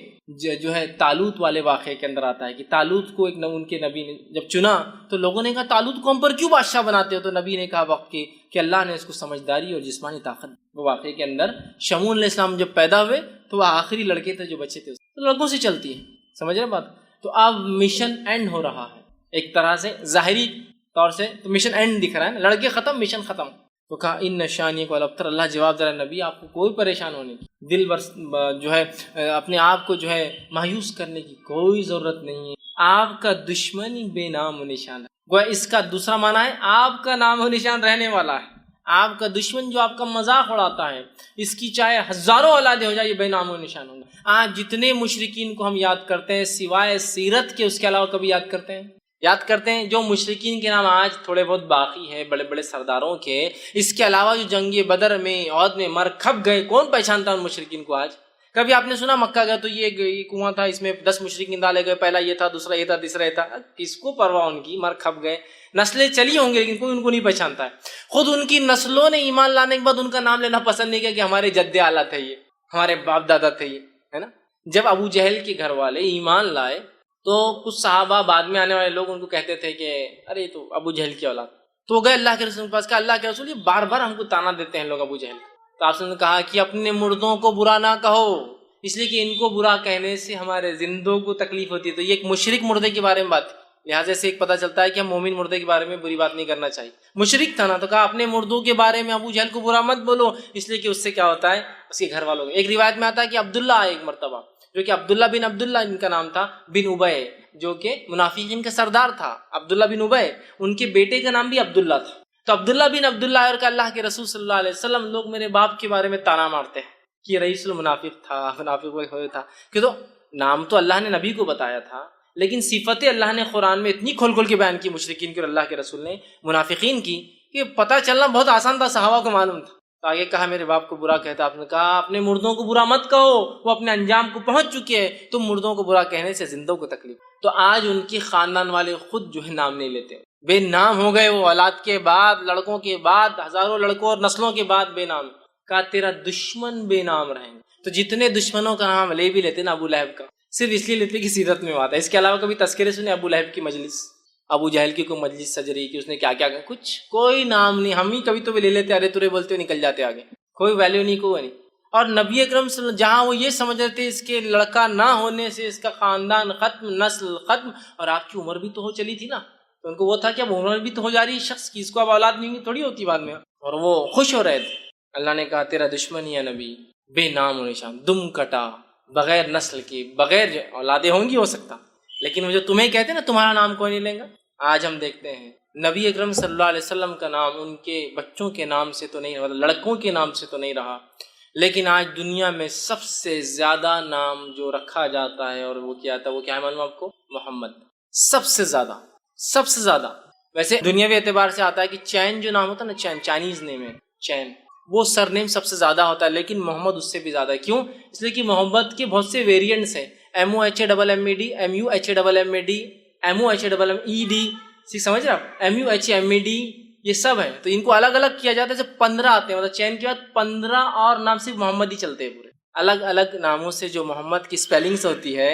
A: جو ہے طالوت والے واقعے کے اندر آتا ہے کہ طالوت کو ایک ان کے نبی نے جب چنا تو لوگوں نے کہا طالوت کو ہم پر کیوں بادشاہ بناتے ہو، تو نبی نے کہا وقت کی کہ اللہ نے اس کو سمجھداری اور جسمانی طاقت. وہ واقعے کے اندر شمون علیہ السلام جب پیدا ہوئے تو وہ آخری لڑکے تھے جو بچے تھے، تو لڑکوں سے چلتی ہے. سمجھ رہے بات. تو اب مشن اینڈ ہو رہا ہے ایک طرح سے، ظاہری طور سے تو مشن اینڈ دکھ رہا ہے نا، لڑکے ختم مشن ختم. تو کہا ان نشانیہ کو الابتر، اللہ جواب دے رہا نبی آپ کو کوئی پریشان ہونے کی، دل جو ہے اپنے آپ کو جو ہے مایوس کرنے کی کوئی ضرورت نہیں ہے. آپ کا دشمن ہی بے نام و نشان ہے. گویا اس کا دوسرا معنی ہے آپ کا نام و نشان رہنے والا ہے. آپ کا دشمن جو آپ کا مذاق اڑاتا ہے، اس کی چاہے ہزاروں اولادیں ہو جائے یہ بے نام و نشان ہوگا. آج جتنے مشرکین کو ہم یاد کرتے ہیں سوائے سیرت کے اس کے علاوہ کبھی یاد کرتے ہیں جو مشرکین کے نام آج تھوڑے بہت باقی ہیں بڑے بڑے سرداروں کے، اس کے علاوہ جو جنگ بدر میں عہد میں مر کھپ گئے، کون پہچانتا ان مشرکین کو آج؟ کبھی آپ نے سنا مکہ گیا تو یہ کنواں تھا، اس میں 10 مشرکین ڈالے گئے، پہلا یہ تھا، دوسرا یہ تھا، تیسرا یہ تھا. کس کو پرواہ ان کی، مر کھپ گئے. نسلیں چلی ہوں گی لیکن کوئی ان کو نہیں پہچانتا ہے. خود ان کی نسلوں نے ایمان لانے کے بعد ان کا نام لینا پسند نہیں کیا کہ ہمارے جد اعلیٰ تھے یہ، ہمارے باپ دادا تھے یہ، ہے نا. جب ابو جہل کے گھر والے ایمان لائے تو کچھ صحابہ بعد میں آنے والے لوگ ان کو کہتے تھے کہ ارے تو ابو جہل کی اولاد. تو وہ گئے اللہ کے رسول کے پاس، کہا اللہ کے رسول یہ بار بار ہم کو تانا دیتے ہیں لوگ ابو جہل. تو آپ نے کہا کہ اپنے مردوں کو برا نہ کہو، اس لیے کہ ان کو برا کہنے سے ہمارے زندوں کو تکلیف ہوتی ہے. تو یہ ایک مشرک مردے کے بارے میں بات، لہٰذا سے ایک پتہ چلتا ہے کہ ہم مومن مردے کے بارے میں بری بات نہیں کرنا چاہیے. مشرک تھا نا، تو کہا اپنے مردوں کے بارے میں ابو جہل کو برا مت بولو، اس لیے کہ اس سے کیا ہوتا ہے اس کے گھر والوں کو. ایک روایت میں آتا ہے کہ عبداللہ آئے ایک مرتبہ، جو کہ عبداللہ بن عبداللہ ان کا نام تھا، بن ابے، جو کہ منافقین کا سردار تھا. عبداللہ بن ابے ان کے بیٹے کا نام بھی عبداللہ تھا. تو عبداللہ بن عبداللہ اور کہ اللہ کے رسول صلی اللہ علیہ وسلم لوگ میرے باپ کے بارے میں تانا مارتے ہیں کہ یہ رئیس المنافق تھا، منافق تھا. کہ تو نام تو اللہ نے نبی کو بتایا تھا لیکن صفتیں اللہ نے قرآن میں اتنی کھول کھول کے بیان کی مشرکین کی اور اللہ کے رسول نے منافقین کی کہ پتہ چلنا بہت آسان تھا، صحابہ کو معلوم تھا. تو آگے کہا میرے باپ کو برا کہتا، آپ نے کہا اپنے مردوں کو برا مت کہو، وہ اپنے انجام کو پہنچ چکے ہیں، تم مردوں کو برا کہنے سے زندوں کو تکلیف. تو آج ان کی خاندان والے خود جو ہے نام نہیں لیتے، بے نام ہو گئے. وہ اولاد کے بعد، لڑکوں کے بعد، ہزاروں لڑکوں اور نسلوں کے بعد بے نام. کہا تیرا دشمن بے نام رہیں گے. تو جتنے دشمنوں کا نام لے بھی لیتے نا ابو لہب کا، صرف اس لیے لیتے کہ سیرت میں آتا ہے. اس کے علاوہ کبھی تذکرے سنے ابو لہب کی مجلس، ابو جہل کی کوئی مجلس سج رہی کہ اس نے کیا کیا کہا، کچھ کوئی نام نہیں. ہم ہی کبھی تو لے لیتے، ارے تورے بولتے ہوئے نکل جاتے آگے، کوئی ویلیو نہیں، کوئی نہیں. اور نبی اکرم صلی اللہ علیہ وسلم جہاں وہ یہ سمجھ رہے تھے اس کے لڑکا نہ ہونے سے اس کا خاندان ختم، نسل ختم، اور آپ کی عمر بھی تو ہو چلی تھی نا، تو ان کو وہ تھا کہ اب عمر بھی تو ہو جا رہی ہے شخص کی، اس کو اب اولاد نہیں تھوڑی ہوتی بعد میں، اور وہ خوش ہو رہے تھے. اللہ نے کہا تیرا دشمن یا نبی بے نام و نشان، دم کٹا، بغیر نسل کی، بغیر اولادیں ہوں گی ہو سکتا، لیکن وہ جو تمہیں کہتے ہیں نا تمہارا نام کوئی نہیں لیں گا۔ آج ہم دیکھتے ہیں نبی اکرم صلی اللہ علیہ وسلم کا نام ان کے بچوں کے نام سے تو نہیں، مطلب لڑکوں کے نام سے تو نہیں رہا، لیکن آج دنیا میں سب سے زیادہ نام جو رکھا جاتا ہے اور وہ کیا تھا، وہ کیا ہے معلوم آپ کو؟ محمد۔ سب سے زیادہ ویسے دنیاوی اعتبار سے آتا ہے کہ چین جو نام ہوتا ہے نا، چین چائنیز نیم ہے، چین، وہ سر نیم سب سے زیادہ ہوتا ہے، لیکن محمد اس سے بھی زیادہ ہے۔ کیوں؟ اس لیے کہ محمد کے بہت سے ویریئنٹس ہیں، MOHAMMED، MUHAMMAD، MOHAMMED، سمجھ رہے آپ؟ MUHMED، یہ سب ہیں، تو ان کو الگ الگ کیا جاتا ہے، جیسے 15 آتے ہیں، مطلب چین کے بعد 15 اور نام صرف محمد ہی چلتے ہیں پورے۔ الگ الگ ناموں سے جو محمد کی سپیلنگز ہوتی ہے،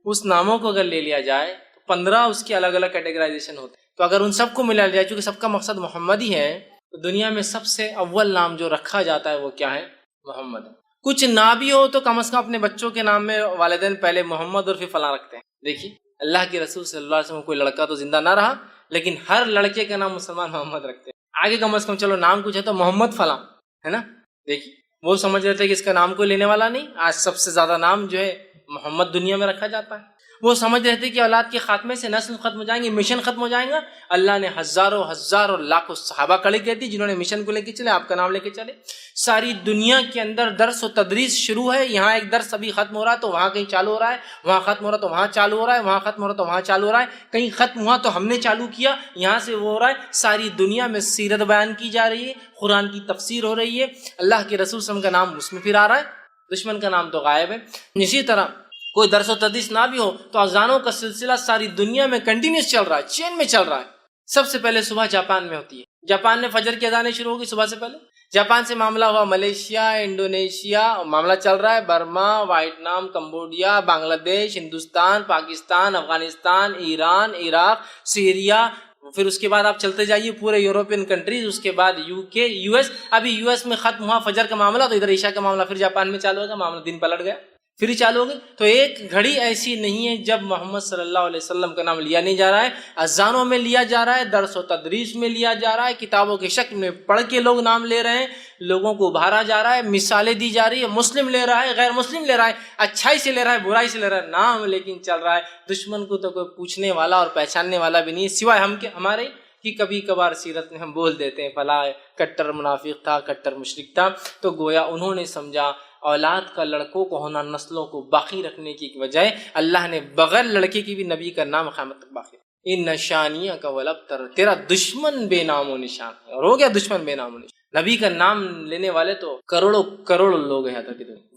A: اس ناموں کو اگر لے لیا جائے تو 15 اس کی الگ الگ کیٹیگرائزیشن ہوتی ہے، تو اگر ان سب کو ملا جائے، چونکہ سب کا مقصد محمد ہی ہے، تو دنیا میں سب سے اول نام جو رکھا جاتا ہے وہ کیا ہے؟ محمد۔ کچھ نہ بھی ہو تو کم از کم اپنے بچوں کے نام میں والدین پہلے محمد اور پھر فلاں رکھتے ہیں۔ دیکھیے اللہ کے رسول صلی اللہ علیہ وسلم کوئی لڑکا تو زندہ نہ رہا، لیکن ہر لڑکے کا نام مسلمان محمد رکھتے ہیں۔ آگے کم از کم چلو نام کچھ ہے تو محمد فلاں ہے نا، دیکھیے وہ سمجھ رہے تھے کہ اس کا نام کوئی لینے والا نہیں، آج سب سے زیادہ نام جو ہے محمد دنیا میں رکھا جاتا ہے۔ وہ سمجھ رہے تھے کہ اولاد کے خاتمے سے نسل ختم ہو جائیں گے، مشن ختم ہو جائیں گا، اللہ نے ہزاروں لاکھوں صحابہ کھڑے کر دی جنہوں نے مشن کو لے کے چلے، آپ کا نام لے کے چلے۔ ساری دنیا کے اندر درس و تدریس شروع ہے، یہاں ایک درس ابھی ختم ہو رہا ہے تو وہاں کہیں چالو ہو رہا ہے، وہاں ختم ہو رہا ہے تو وہاں چالو ہو رہا ہے، وہاں ختم ہو رہا ہے تو وہاں چالو ہو رہا ہے، کہیں ختم ہوا تو ہم نے چالو کیا، یہاں سے وہ ہو رہا ہے۔ ساری دنیا میں سیرت بیان کی جا رہی ہے، قرآن کی تفسیر ہو رہی ہے، اللہ کے رسول صلی اللہ علیہ وسلم کا نام اس میں پھر آ رہا ہے، دشمن کا نام تو غائب ہے۔ اسی طرح کوئی درس و تدریس نہ بھی ہو تو اذانوں کا سلسلہ ساری دنیا میں کنٹینیوس چل رہا ہے، چین میں چل رہا ہے۔ سب سے پہلے صبح جاپان میں ہوتی ہے، جاپان میں فجر کی اذانیں شروع ہوگی صبح سے پہلے، جاپان سے معاملہ ہوا ملیشیا، انڈونیشیا، معاملہ چل رہا ہے برما، وائٹنام، کمبوڈیا، بنگلہ دیش، ہندوستان، پاکستان، افغانستان، ایران، عراق، سیریا، پھر اس کے بعد آپ چلتے جائیے پورے یورپین کنٹریز، اس کے بعد UK، US۔ ابھی US میں ختم ہوا فجر کا معاملہ تو ادھر عشاء کا معاملہ پھر جاپان میں چالو ہوگا، معاملہ دن پلٹ گیا، پھر چالو ہو گئی۔ تو ایک گھڑی ایسی نہیں ہے جب محمد صلی اللہ علیہ وسلم کا نام لیا نہیں جا رہا ہے، اذانوں میں لیا جا رہا ہے، درس و تدریس میں لیا جا رہا ہے، کتابوں کی شکل میں پڑھ کے لوگ نام لے رہے ہیں، لوگوں کو ابھارا جا رہا ہے، مثالیں دی جا رہی ہے، مسلم لے رہا ہے، غیر مسلم لے رہا ہے، اچھائی سے لے رہا ہے، برائی سے لے رہا ہے، نام لیکن چل رہا ہے۔ دشمن کو تو کوئی پوچھنے والا اور پہچاننے والا بھی نہیں ہے سوائے ہم کے ہمارے، کہ کبھی کبھار سیرت میں ہم بول دیتے ہیں فلاں کٹر منافق تھا، کٹر مشرک تھا، تو گویا انہوں نے سمجھا اولاد کا لڑکوں کو ہونا نسلوں کو باقی رکھنے کی بجائے اللہ نے بغیر لڑکے کی بھی نبی کا نام قیامت تک باقی رکھا۔ ان نشانیہ کا ولبتر، تیرا دشمن بے نام و نشان ہے، اور ہو گیا دشمن بے نام و نشان۔ نبی کا نام لینے والے تو کروڑوں لوگ ہیں،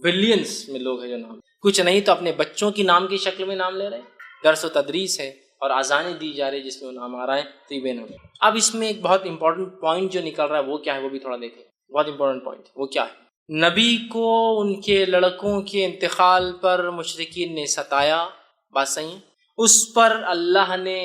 A: بلینس میں لوگ ہیں جو نام، کچھ نہیں تو اپنے بچوں کی نام کی شکل میں نام لے رہے ہیں، درس و تدریس ہے اور اذانیں دی جا رہی جس میں وہ نام آ رہا ہے، تو یہ بے نام۔ اب اس میں ایک بہت امپورٹنٹ پوائنٹ جو نکل رہا ہے وہ کیا ہے، وہ بھی تھوڑا دیکھیں، بہت امپورٹنٹ پوائنٹ وہ کیا ہے۔ نبی کو ان کے لڑکوں کے انتقال پر مشرکین نے ستایا، بات صحیح ہے، اس پر اللہ نے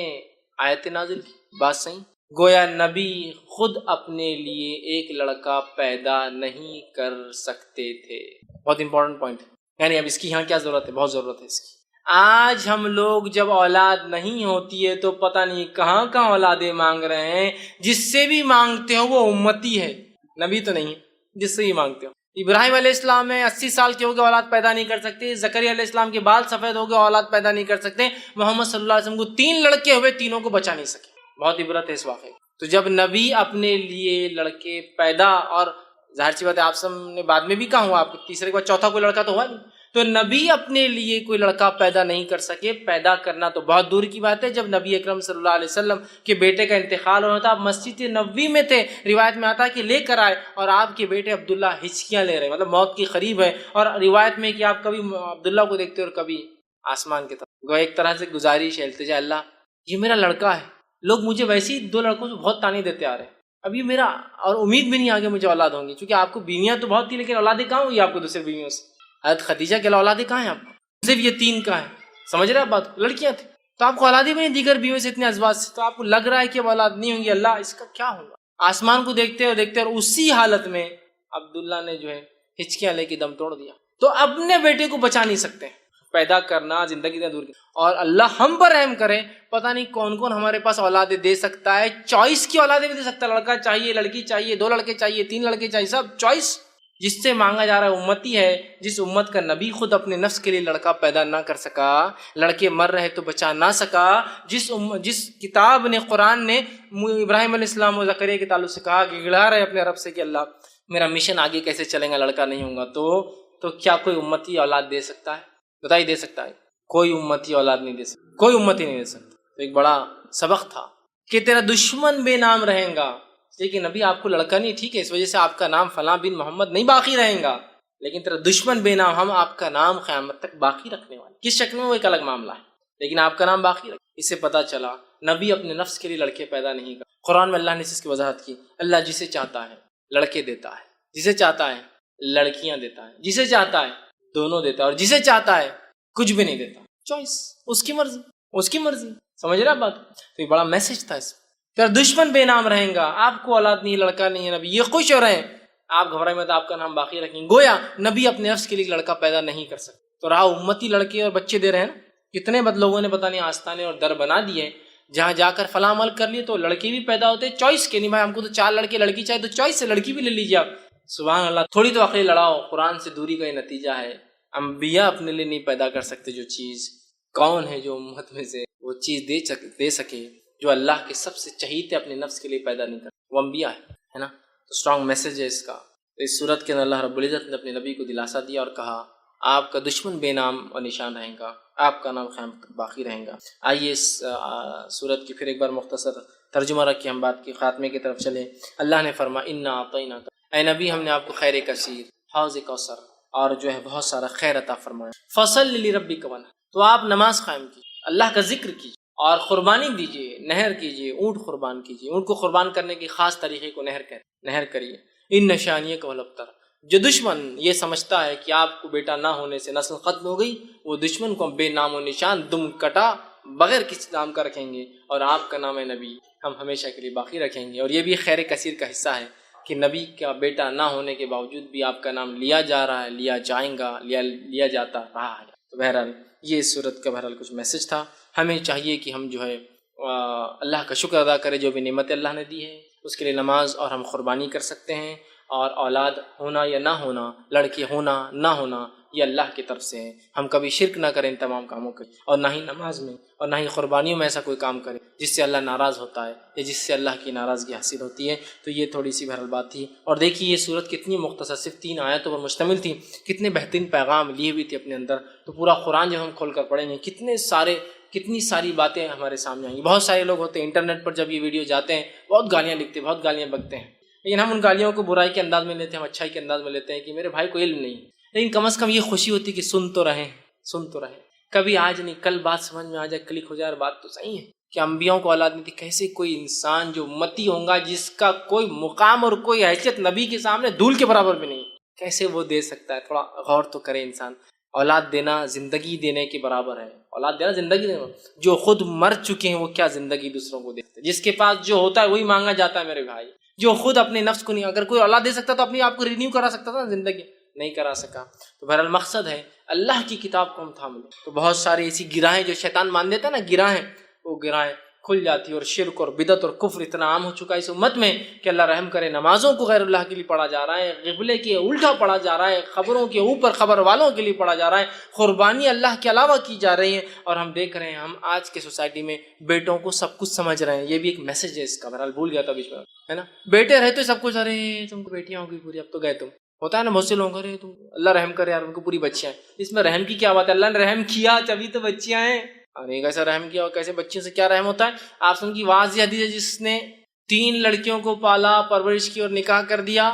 A: آیت نازل کی، بات صحیح۔ گویا نبی خود اپنے لیے ایک لڑکا پیدا نہیں کر سکتے تھے، بہت امپورٹنٹ پوائنٹ ہے، یعنی اب اس کی یہاں کیا ضرورت ہے، بہت ضرورت ہے اس کی۔ آج ہم لوگ جب اولاد نہیں ہوتی ہے تو پتہ نہیں کہاں کہاں اولادیں مانگ رہے ہیں، جس سے بھی مانگتے ہو وہ امتی ہے، نبی تو نہیں ہے جس سے بھی مانگتے ہو۔ ابراہیم علیہ السلام 80 سال کے ہو گئے اولاد پیدا نہیں کر سکتے، زکریا علیہ السلام کے بال سفید ہو گئے اولاد پیدا نہیں کر سکتے، محمد صلی اللہ علیہ وسلم کو 3 لڑکے ہوئے، تینوں کو بچا نہیں سکے، بہت عبرت ہے اس واقعے۔ تو جب نبی اپنے لیے لڑکے پیدا، اور ظاہر سی بات ہے آپ سب نے بعد میں بھی کہا ہوا، آپ کو تیسرے کے بعد چوتھا کوئی لڑکا تو ہوا نہیں، تو نبی اپنے لیے کوئی لڑکا پیدا نہیں کر سکے، پیدا کرنا تو بہت دور کی بات ہے۔ جب نبی اکرم صلی اللہ علیہ وسلم کے بیٹے کا انتقال ہو رہا تھا، آپ مسجد نبوی میں تھے، روایت میں آتا ہے کہ لے کر آئے، اور آپ کے بیٹے عبداللہ ہچکیاں لے رہے، مطلب موت کے قریب ہے، اور روایت میں کہ آپ کبھی عبداللہ کو دیکھتے اور کبھی آسمان کی طرف، گو ایک طرح سے گزارش ہے، التجا، اللہ یہ میرا لڑکا ہے، لوگ مجھے ویسے ہی 2 لڑکوں سے بہت تانے دیتے آ رہے ہیں، اب یہ میرا، اور امید بھی نہیں آگے مجھے اولاد ہوں گی، چونکہ آپ کو بیویاں تو بہت تھی لیکن اولادیں کہاں ہوئی آپ کو دوسرے بیویوں سے؟ حضرت خدیجہ کے اولادیں کہاں ہیں آپ کو؟ صرف یہ 3 کا ہے، سمجھ رہے آپ بات، لڑکیاں تھیں تو آپ کو اولادیں بھی نہیں، دیگر بیویوں سے اتنے ازواج سے، تو آپ کو لگ رہا ہے کہ اب اولاد نہیں ہوں گی، اللہ اس کا کیا ہوگا؟ آسمان کو دیکھتے اور اسی حالت میں عبداللہ نے جو ہے ہچکیاں لے کے دم توڑ دیا۔ تو اپنے بیٹے کو بچا نہیں سکتے، پیدا کرنا زندگی سے دور کی، اور اللہ ہم پر رحم کرے، پتہ نہیں کون کون ہمارے پاس اولادیں دے سکتا ہے، چوائس کی اولادیں بھی دے سکتا ہے، لڑکا چاہیے، لڑکی چاہیے، 2 لڑکے چاہیے، 3 لڑکے چاہیے، سب چوائس. جس سے مانگا جا رہا ہے امتی ہے، جس امت کا نبی خود اپنے نفس کے لیے لڑکا پیدا نہ کر سکا، لڑکے مر رہے تو بچا نہ سکا، جس کتاب نے، قرآن نے ابراہیم علیہ السلام و زکریا کے تعلق سے کہا کہ گڑا رہے اپنے رب سے کہ اللہ میرا مشن آگے کیسے چلے گا، لڑکا نہیں ہوں گا، تو کیا کوئی امتی اولاد دے سکتا ہے؟ بتائیے دے سکتا ہے؟ کوئی امتی اولاد نہیں دے سکتا، کوئی امتی نہیں دے سکتا. تو ایک بڑا سبق تھا کہ تیرا دشمن بے نام رہیں گا، لیکن نبی آپ کو لڑکا نہیں، ٹھیک ہے، اس وجہ سے آپ کا نام فلاں بن محمد نہیں باقی رہیں گا، لیکن تیرا دشمن بے نام، ہم آپ کا نام قیامت تک باقی رکھنے والے. کس شکل میں وہ ایک الگ معاملہ ہے، لیکن آپ کا نام باقی رکھ. اس سے پتہ چلا نبی اپنے نفس کے لیے لڑکے پیدا نہیں کرتا. قرآن میں اللہ نے اس کی وضاحت کی، اللہ جسے چاہتا ہے لڑکے دیتا ہے، جسے چاہتا ہے لڑکیاں دیتا ہے، جسے چاہتا ہے دونوں دیتا ہے، اور جسے چاہتا ہے کچھ بھی نہیں دیتا. چوائس، اس کی مرضی، اس کی مرضی. سمجھ رہے آپ بات؟ تو یہ بڑا میسج تھا اس میں. تیرا دشمن بے نام رہیں گا، آپ کو اولاد نہیں، لڑکا نہیں ہے، نبی یہ خوش ہو رہے ہیں، آپ گھبرائے مت، آپ کا نام باقی رکھیں گے. گویا نبی اپنے نفس کے لیے لڑکا پیدا نہیں کر سکتے، تو رہا امتی لڑکے اور بچے دے رہے ہیں نا. کتنے بد لوگوں نے پتہ نہیں آستانے اور در بنا دیے، جہاں جا کر فلاں عمل کر لیے تو لڑکے بھی پیدا ہوتے چوائس کے، نہیں بھائی ہم کو تو 4 لڑکے لڑکی چاہیے تو چوائس سے لڑکی بھی لے لیجیے آپ. سبحان اللہ. تھوڑی تو عقل لڑاؤ، قرآن سے دوری کا یہ نتیجہ ہے. انبیاء اپنے لیے نہیں پیدا کر سکتے جو چیز، کون ہے جو امت میں سے وہ چیز دے سکے جو اللہ کے سب سے چہیتے اپنے نفس کے لیے پیدا نہیں کرتے، وہ انبیاء ہے نا. تو اسٹرانگ میسج ہے اس کا. اس صورت کے اندر اللہ رب العزت نے اپنے نبی کو دلاسا دیا اور کہا آپ کا دشمن بے نام و نشان رہیں گا، آپ کا نام قیامت تک باقی رہیں گا. آئیے اس صورت کی پھر ایک بار مختصر ترجمہ رکھ کے ہم بات کی خاتمے کی طرف چلیں. اللہ نے فرمایا انا اعطیناک، اے نبی ہم نے آپ کو خیر کثیر، حوض کوثر اور جو ہے بہت سارا خیر عطا فرمایا. فصل لربک ونحر، تو آپ نماز قائم کیجیے، اللہ کا ذکر کیجیے اور قربانی دیجیے، نہر کیجیے، اونٹ قربان کیجیے. اونٹ کو قربان کرنے کی خاص طریقے کو نہر کریے. ان نشانیہ کا الابتر، جو دشمن یہ سمجھتا ہے کہ آپ کو بیٹا نہ ہونے سے نسل ختم ہو گئی، وہ دشمن کو بے نام و نشان دم کٹا بغیر کسی نام کا رکھیں گے، اور آپ کا نام ہے نبی ہم ہمیشہ کے لیے باقی رکھیں گے. اور یہ بھی خیر کثیر کا حصہ ہے کہ نبی کا بیٹا نہ ہونے کے باوجود بھی آپ کا نام لیا جا رہا ہے، لیا جائیں گا، لیا جاتا رہا ہے. تو بہرحال یہ اس صورت کا بہرحال کچھ میسج تھا. ہمیں چاہیے کہ ہم جو ہے اللہ کا شکر ادا کریں جو بھی نعمت اللہ نے دی ہے، اس کے لیے نماز اور ہم قربانی کر سکتے ہیں. اور اولاد ہونا یا نہ ہونا، لڑکے ہونا نہ ہونا، یہ اللہ کی طرف سے ہے. ہم کبھی شرک نہ کریں ان تمام کاموں کے، اور نہ ہی نماز میں اور نہ ہی قربانیوں میں ایسا کوئی کام کریں جس سے اللہ ناراض ہوتا ہے یا جس سے اللہ کی ناراضگی حاصل ہوتی ہے. تو یہ تھوڑی سی بہرحال بات تھی. اور دیکھیے یہ صورت کتنی مختصر، صرف 3 آیتوں پر مشتمل تھی، کتنے بہترین پیغام لیے ہوئی تھی اپنے اندر. تو پورا قرآن جب ہم کھول کر پڑھیں گے کتنی ساری باتیں ہمارے سامنے آئیں گی. بہت سارے لوگ ہوتے ہیں انٹرنیٹ پر جب یہ ویڈیو جاتے ہیں بہت گالیاں لکھتے ہیں، بہت گالیاں بکتے ہیں، لیکن ہم ان گالیوں کو برائی کے انداز میں لیتے ہیں، ہم اچھائی کے انداز میں لیتے ہیں کہ میرے بھائی کو علم نہیں. لیکن کم از کم یہ خوشی ہوتی کہ سن تو رہیں. کبھی آج نہیں کل بات سمجھ میں آ جائے، کلک ہو جائے. اور بات تو صحیح ہے کہ انبیاؤں کو اولاد نہیں تھی. کیسے کوئی انسان جو امتی ہوگا، جس کا کوئی مقام اور کوئی حیثیت نبی کے سامنے دھول کے برابر بھی نہیں، کیسے وہ دے سکتا ہے؟ تھوڑا غور تو کرے انسان. اولاد دینا زندگی دینے کے برابر ہے. اولاد دینا زندگی دینا. جو خود مر چکے ہیں وہ کیا زندگی دوسروں کو دیتے ہیں؟ جس کے پاس جو ہوتا ہے وہی مانگا جاتا ہے میرے بھائی. جو خود اپنے نفس کو نہیں، اگر کوئی اولاد دے سکتا تو اپنی آپ کو رینیو کرا سکتا تھا، زندگی نہیں کرا سکا. تو بہرحال مقصد ہے اللہ کی کتاب کو ہم تھام لیں. تو بہت ساری ایسی گراہیں جو شیطان مان دیتا ہے نا، گراہیں، وہ گراہیں کھل جاتی ہے. اور شرک اور بدعت اور کفر اتنا عام ہو چکا ہے اس امت میں کہ اللہ رحم کرے، نمازوں کو غیر اللہ کے لیے پڑھا جا رہا ہے، قبلے کے الٹا پڑھا جا رہا ہے، خبروں کے اوپر خبر والوں کے لیے پڑھا جا رہا ہے، قربانی اللہ کے علاوہ کی جا رہی ہے. اور ہم دیکھ رہے ہیں، ہم آج کے سوسائٹی میں بیٹوں کو سب کچھ سمجھ رہے ہیں. یہ بھی ایک میسج ہے اس کا، بہرحال بھول گیا تھا بیچ میں، ہے نا. بیٹے رہتے سب کچھ، ارے تم کو بیٹیاں ہوگی پوری، اب تو گئے تم. ہوتا ہے نا بہت سے لوگ، ارے تم اللہ رحم کرے یار ان کو پوری بچیاں ہیں. اس میں رحم کی کیا بات ہے؟ اللہ نے رحم کیا تبھی تو بچیاں ہیں. اور ایک ایسا رحم کیا اور کیسے بچیوں سے کیا رحم ہوتا ہے؟ آپ سن کی واضح حدیث ہے، جس نے 3 لڑکیوں کو پالا، پرورش کی اور نکاح کر دیا،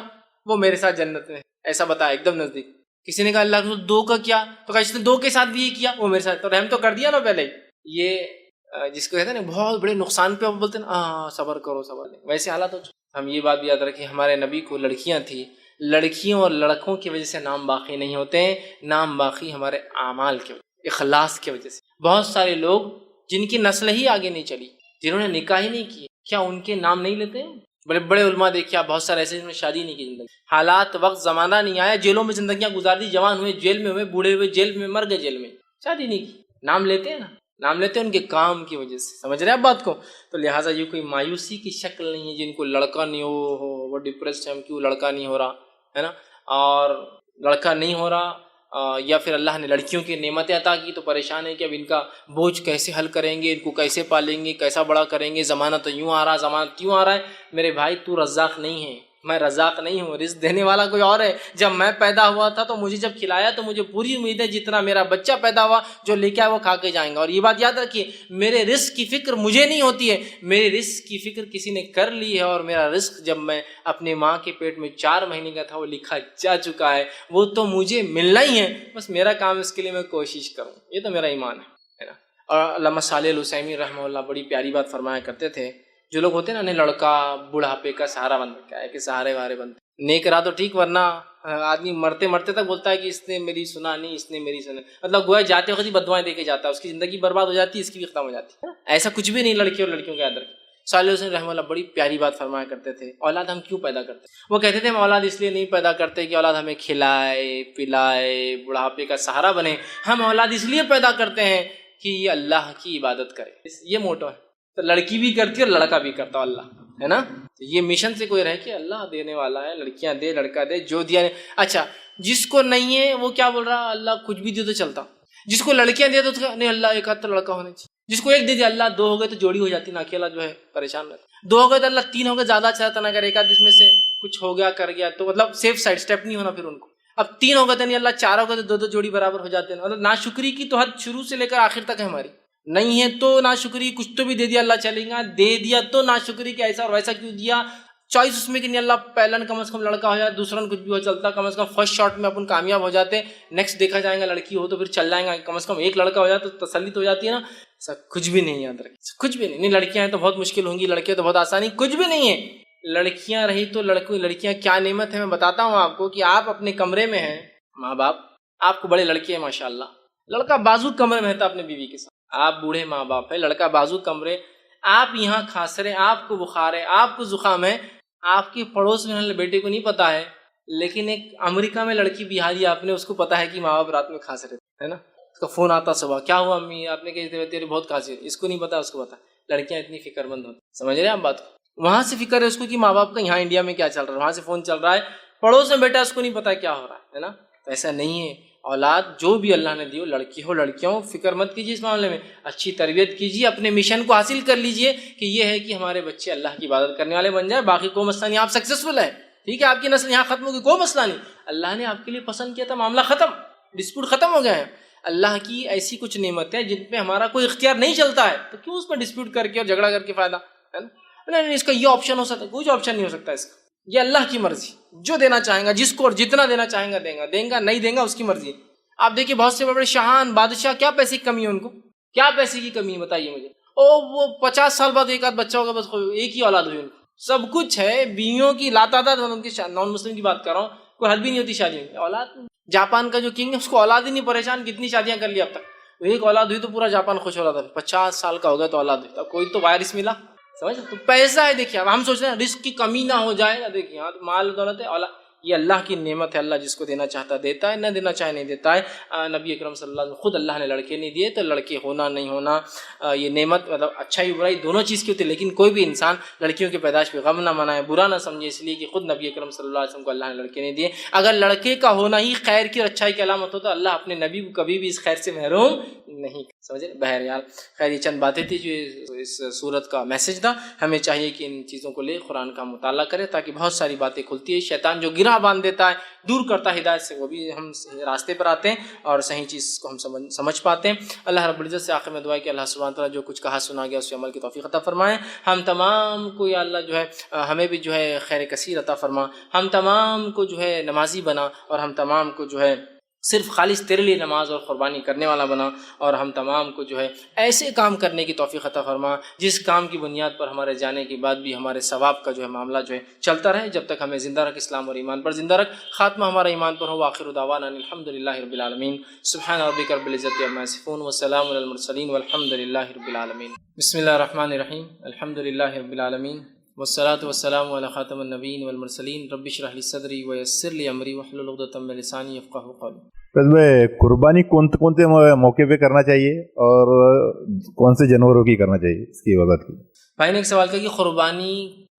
A: وہ میرے ساتھ جنت میں. ایسا بتایا ایک دم نزدیک. کسی نے کہا اللہ کو 2 کا کیا، تو کہا جس نے 2 کے ساتھ بھی یہ کیا وہ میرے ساتھ. تو رحم تو کر دیا نا پہلے. یہ جس کو کہتے ہیں نا بہت بڑے نقصان پہ بولتے ہیں نا صبر کرو صبر. ویسے حالات ہو. ہم یہ بات بھی یاد رکھیں، ہمارے نبی کو لڑکیاں تھیں. لڑکیوں اور لڑکوں کی وجہ سے نام باقی نہیں ہوتے ہیں، نام باقی ہمارے اعمال کی وجہ، اخلاص کی وجہ سے. بہت سارے لوگ جن کی نسل ہی آگے نہیں چلی، جنہوں نے نکاح ہی نہیں کی، کیا ان کے نام نہیں لیتے ہیں؟ بڑے بڑے علماء دیکھیں، بہت سارے ایسے جنہوں نے شادی نہیں کی، زندگی حالات وقت زمانہ نہیں آیا، جیلوں میں زندگیاں گزار دی، جوان ہوئے جیل میں ہوئے، بوڑھے ہوئے جیل میں، مر گئے جیل میں. شادی نہیں کی. نام لیتے ہیں نا، نام لیتے ہیں ان کے کام کی وجہ سے. سمجھ رہے ہیں آپ بات کو؟ تو لہٰذا یہ کوئی مایوسی کی شکل نہیں ہے جن کو لڑکا نہیں ہو وہ ڈپریسڈ ہے، ہم کیوں لڑکا نہیں ہو رہا ہے نا. اور لڑکا نہیں ہو رہا یا پھر اللہ نے لڑکیوں کی نعمتیں عطا کی تو پریشان ہے کہ اب ان کا بوجھ کیسے حل کریں گے، ان کو کیسے پالیں گے، کیسا بڑا کریں گے، زمانہ تو یوں آ رہا، زمانہ یوں آ رہا ہے. میرے بھائی تو رزاق نہیں ہے، میں رزاق نہیں ہوں، رزق دینے والا کوئی اور ہے. جب میں پیدا ہوا تھا تو مجھے جب کھلایا تو مجھے پوری امید ہے جتنا میرا بچہ پیدا ہوا جو لے کے آئے وہ کھا کے جائیں گا. اور یہ بات یاد رکھیے، میرے رزق کی فکر مجھے نہیں ہوتی ہے، میرے رزق کی فکر کسی نے کر لی ہے. اور میرا رزق جب میں اپنے ماں کے پیٹ میں 4 مہینے کا تھا وہ لکھا جا چکا ہے، وہ تو مجھے ملنا ہی ہے. بس میرا کام اس کے لیے میں کوشش کروں، یہ تو میرا ایمان ہے نا. اور علامہ صالح العثیمین رحمہ اللہ بڑی پیاری بات فرمایا کرتے تھے، جو لوگ ہوتے ہیں نا لڑکا بڑھاپے کا سہارا بن رکھا ہے کہ سہارے وارے بنتے نیک رہا تو ٹھیک، ورنہ آدمی مرتے مرتے تک بولتا ہے کہ اس نے میری سنا نہیں، اس نے میری سنا، مطلب گویا جاتے وقت ہی بدوائیں دے کے جاتا ہے، اس کی زندگی برباد ہو جاتی ہے، اس کی بھی ختم ہو جاتی ہے. ایسا کچھ بھی نہیں لڑکی اور لڑکیوں کے اندر. صالح حسین رحمہ اللہ بڑی پیاری بات فرمایا کرتے تھے، اولاد ہم کیوں پیدا کرتے ہیں؟ وہ کہتے تھے ہم اولاد اس لیے نہیں پیدا کرتے کہ اولاد ہمیں کھلائے پلائے بڑھاپے کا سہارا بنے، ہم اولاد اس لیے پیدا کرتے ہیں کہ یہ اللہ کی عبادت کرے. یہ موٹو ہے. تو لڑکی بھی کرتی ہے اور لڑکا بھی کرتا اللہ ہے نا. یہ مشن سے کوئی رہے کہ اللہ دینے والا ہے، لڑکیاں دے لڑکا دے، جو دیا. اچھا جس کو نہیں ہے وہ کیا بول رہا، اللہ کچھ بھی دے تو چلتا. جس کو لڑکیاں دے تو نہیں، اللہ ایک ہاتھ تو لڑکا ہونا چاہیے. جس کو ایک دے دیا، اللہ 2 ہو گئے تو جوڑی ہو جاتی نا، اکیلا جو ہے پریشان رہتا. 2 ہو گئے تو اللہ 3 ہو گئے زیادہ اچھا رہتا نا. اگر ایک آدھ اس میں سے کچھ ہو گیا کر گیا تو مطلب سیف سائڈ اسٹیپ نہیں ہونا پھر ان کو. اب 3 ہو گئے تو نہیں، اللہ 4 ہو گئے تو 2 جوڑی برابر ہو جاتے ہیں. مطلب ناشکری کی تو حد شروع سے لے کر آخر تک ہے ہماری. نہیں ہے تو ناشکری، کچھ تو بھی دے دیا اللہ چلے گا، دے دیا تو ناشکری کہ ایسا اور ویسا کیوں دیا. چوائس اس میں کہ نہیں اللہ پہلا کم از کم لڑکا ہو جائے، دوسرا کچھ بھی ہو چلتا، کم از کم فرسٹ شاٹ میں اپن کامیاب ہو جاتے، نیکسٹ دیکھا جائے گا لڑکی ہو تو پھر چل جائیں گا، کم از کم ایک لڑکا ہو جائے تو تسلی تو ہو جاتی ہے نا. سب کچھ بھی نہیں یاد رکھیں، کچھ بھی نہیں. لڑکیاں ہیں تو بہت مشکل ہوں گی، لڑکے تو بہت آسانی، کچھ بھی نہیں ہے. لڑکیاں رہی تو لڑکیاں کیا نعمت ہے میں بتاتا ہوں آپ کو کہ آپ اپنے کمرے میں ہیں، ماں باپ آپ کو بڑے لڑکے ہیں ماشاءاللہ، لڑکا بازو کمرے میں رہتا اپنے بیوی کے ساتھ، آپ بوڑھے ماں باپ ہے، لڑکا بازو کمرے، آپ یہاں کھانس رہے، آپ کو بخار ہے، آپ کو زکام ہے، آپ کے پڑوس میں بیٹے کو نہیں پتا ہے، لیکن ایک امریکہ میں لڑکی بہاری آپ نے، اس کو پتا ہے کہ ماں باپ رات میں کھانس رہے ہے نا. اس کا فون آتا صبح، کیا ہوا امی، آپ نے کہتے تیرے بہت کھانسی ہے، اس کو نہیں پتا، اس کو پتا. لڑکیاں اتنی فکر مند ہوتی، سمجھ رہے ہیں آپ بات کو. وہاں سے فکر ہے اس کو کہ ماں باپ کا یہاں انڈیا میں کیا چل رہا ہے، وہاں سے فون چل رہا ہے، پڑوس میں بیٹا اس کو نہیں پتا کیا ہو رہا ہے نا. تو ایسا نہیں ہے. اولاد جو بھی اللہ نے دی ہو، لڑکی ہو لڑکیاں ہو، فکر مت کیجیے اس معاملے میں، اچھی تربیت کیجیے، اپنے مشن کو حاصل کر لیجیے کہ یہ ہے کہ ہمارے بچے اللہ کی عبادت کرنے والے بن جائیں. باقی کوئی مسئلہ نہیں، آپ سکسیسفل ہیں، ٹھیک ہے، آپ کی نسل یہاں ختم ہوگی، کوئی مسئلہ نہیں، اللہ نے آپ کے لیے پسند کیا تھا، معاملہ ختم، ڈسپیوٹ ختم ہو گیا ہے. اللہ کی ایسی کچھ نعمت ہے جن پہ ہمارا کوئی اختیار نہیں چلتا ہے، تو کیوں اس پہ ڈسپیوٹ کر کے اور جھگڑا کر کے فائدہ ہے نا. نہیں اس کا یہ آپشن ہو سکتا ہے، کوئی آپشن نہیں ہو سکتا اس کا. یہ اللہ کی مرضی، جو دینا چاہیں گا جس کو اور جتنا دینا چاہیں گا دیں گا، نہیں دیں گا اس کی مرضی. آپ دیکھیے بہت سے بڑے بڑے شاہان بادشاہ، کیا پیسے کی کمی ہے ان کو، کیا پیسے کی کمی ہے بتائیے مجھے. وہ 50 سال بعد ایک آدھ بچہ ہوگا، بس ایک ہی اولاد ہوئی ان کو، سب کچھ ہے، بیویوں کی لاتعداد، ان کی نان مسلم کی بات کر رہا ہوں، کوئی حد بھی نہیں ہوتی شادی میں. اولاد، جاپان کا جو کنگ ہے اس کو اولاد ہی نہیں پریشان، کتنی شادیاں کر لی اب تک، ایک اولاد ہوئی تو پورا جاپان خوش ہو رہا تھا. 50 سال کا ہو گیا تو اولاد ہوئی، تو کوئی تو وائرس ملا، سمجھ. تو پیسہ ہے، دیکھیے اب ہم سوچ رہے ہیں رزق کی کمی نہ ہو جائے، دیکھیے ہاں مال دولت ہے، اولاد یہ اللہ کی نعمت ہے، اللہ جس کو دینا چاہتا دیتا ہے، نہ دینا چاہے نہیں دیتا ہے. نبی اکرم صلی اللہ علیہ وسلم خود اللہ نے لڑکے نہیں دیے، تو لڑکے ہونا نہیں ہونا یہ نعمت، مطلب اچھائی برائی دونوں چیز کی ہوتی ہے. لیکن کوئی بھی انسان لڑکیوں کی پیدائش پہ غم نہ منائے، برا نہ سمجھے، اس لیے کہ خود نبی اکرم صلی اللہ علیہ وسلم کو اللہ نے لڑکے نہیں دیے. اگر لڑکے کا ہونا ہی خیر کی اور اچھائی کی علامت ہو تو اللہ اپنے نبی کو کبھی بھی اس خیر سے محروم نہیں، سمجھے. بہرحال خیر یہ چند باتیں تھی جو اس سورت کا میسج تھا. ہمیں چاہیے کہ ان چیزوں کو لے قرآن کا مطالعہ کرے تاکہ بہت ساری باتیں کھلتی ہے. شیطان جو گرہ باندھ دیتا ہے، دور کرتا ہے ہدایت سے، وہ بھی ہم راستے پر آتے ہیں اور صحیح چیز کو ہم سمجھ پاتے ہیں. اللہ رب العزت سے آخر میں دعا ہے کہ اللہ سبحانہ تعالیٰ جو کچھ کہا سنا گیا اس پہ عمل کی توفیق عطا فرمائے. ہم تمام کو یا اللہ جو ہے ہمیں بھی جو ہے خیر کثیر عطا فرما. ہم تمام کو جو ہے نمازی بنا، اور ہم تمام کو جو ہے صرف خالص تیرے لیے نماز اور قربانی کرنے والا بنا. اور ہم تمام کو جو ہے ایسے کام کرنے کی توفیق عطا فرما جس کام کی بنیاد پر ہمارے جانے کے بعد بھی ہمارے ثواب کا جو ہے معاملہ جو ہے چلتا رہے، جب تک ہمیں زندہ رکھ، اسلام اور ایمان پر زندہ رکھ، خاتمہ ہمارا ایمان پر ہو. آخر دعوانا الحمد للہ رب العالمین. سبحان ربک رب العزت عما یصفون وسلام علی المرسلین والحمد للہ رب العالمین. بسم اللہ الرحمن الرحیم. الحمد للہ رب العالمین والصلاة والسلام علی خاتم النبیین والمرسلین رب اشرح لی صدری ویسر لی امری واحلل عقدۃ من لسانی یفقهوا قولی.
B: قربانی کون سے موقع پہ کرنا چاہیے اور کون سے جانوروں کی کرنا چاہیے، اس کی وضاحت کی.
A: بھائی نے ایک سوال کیا کہ قربانی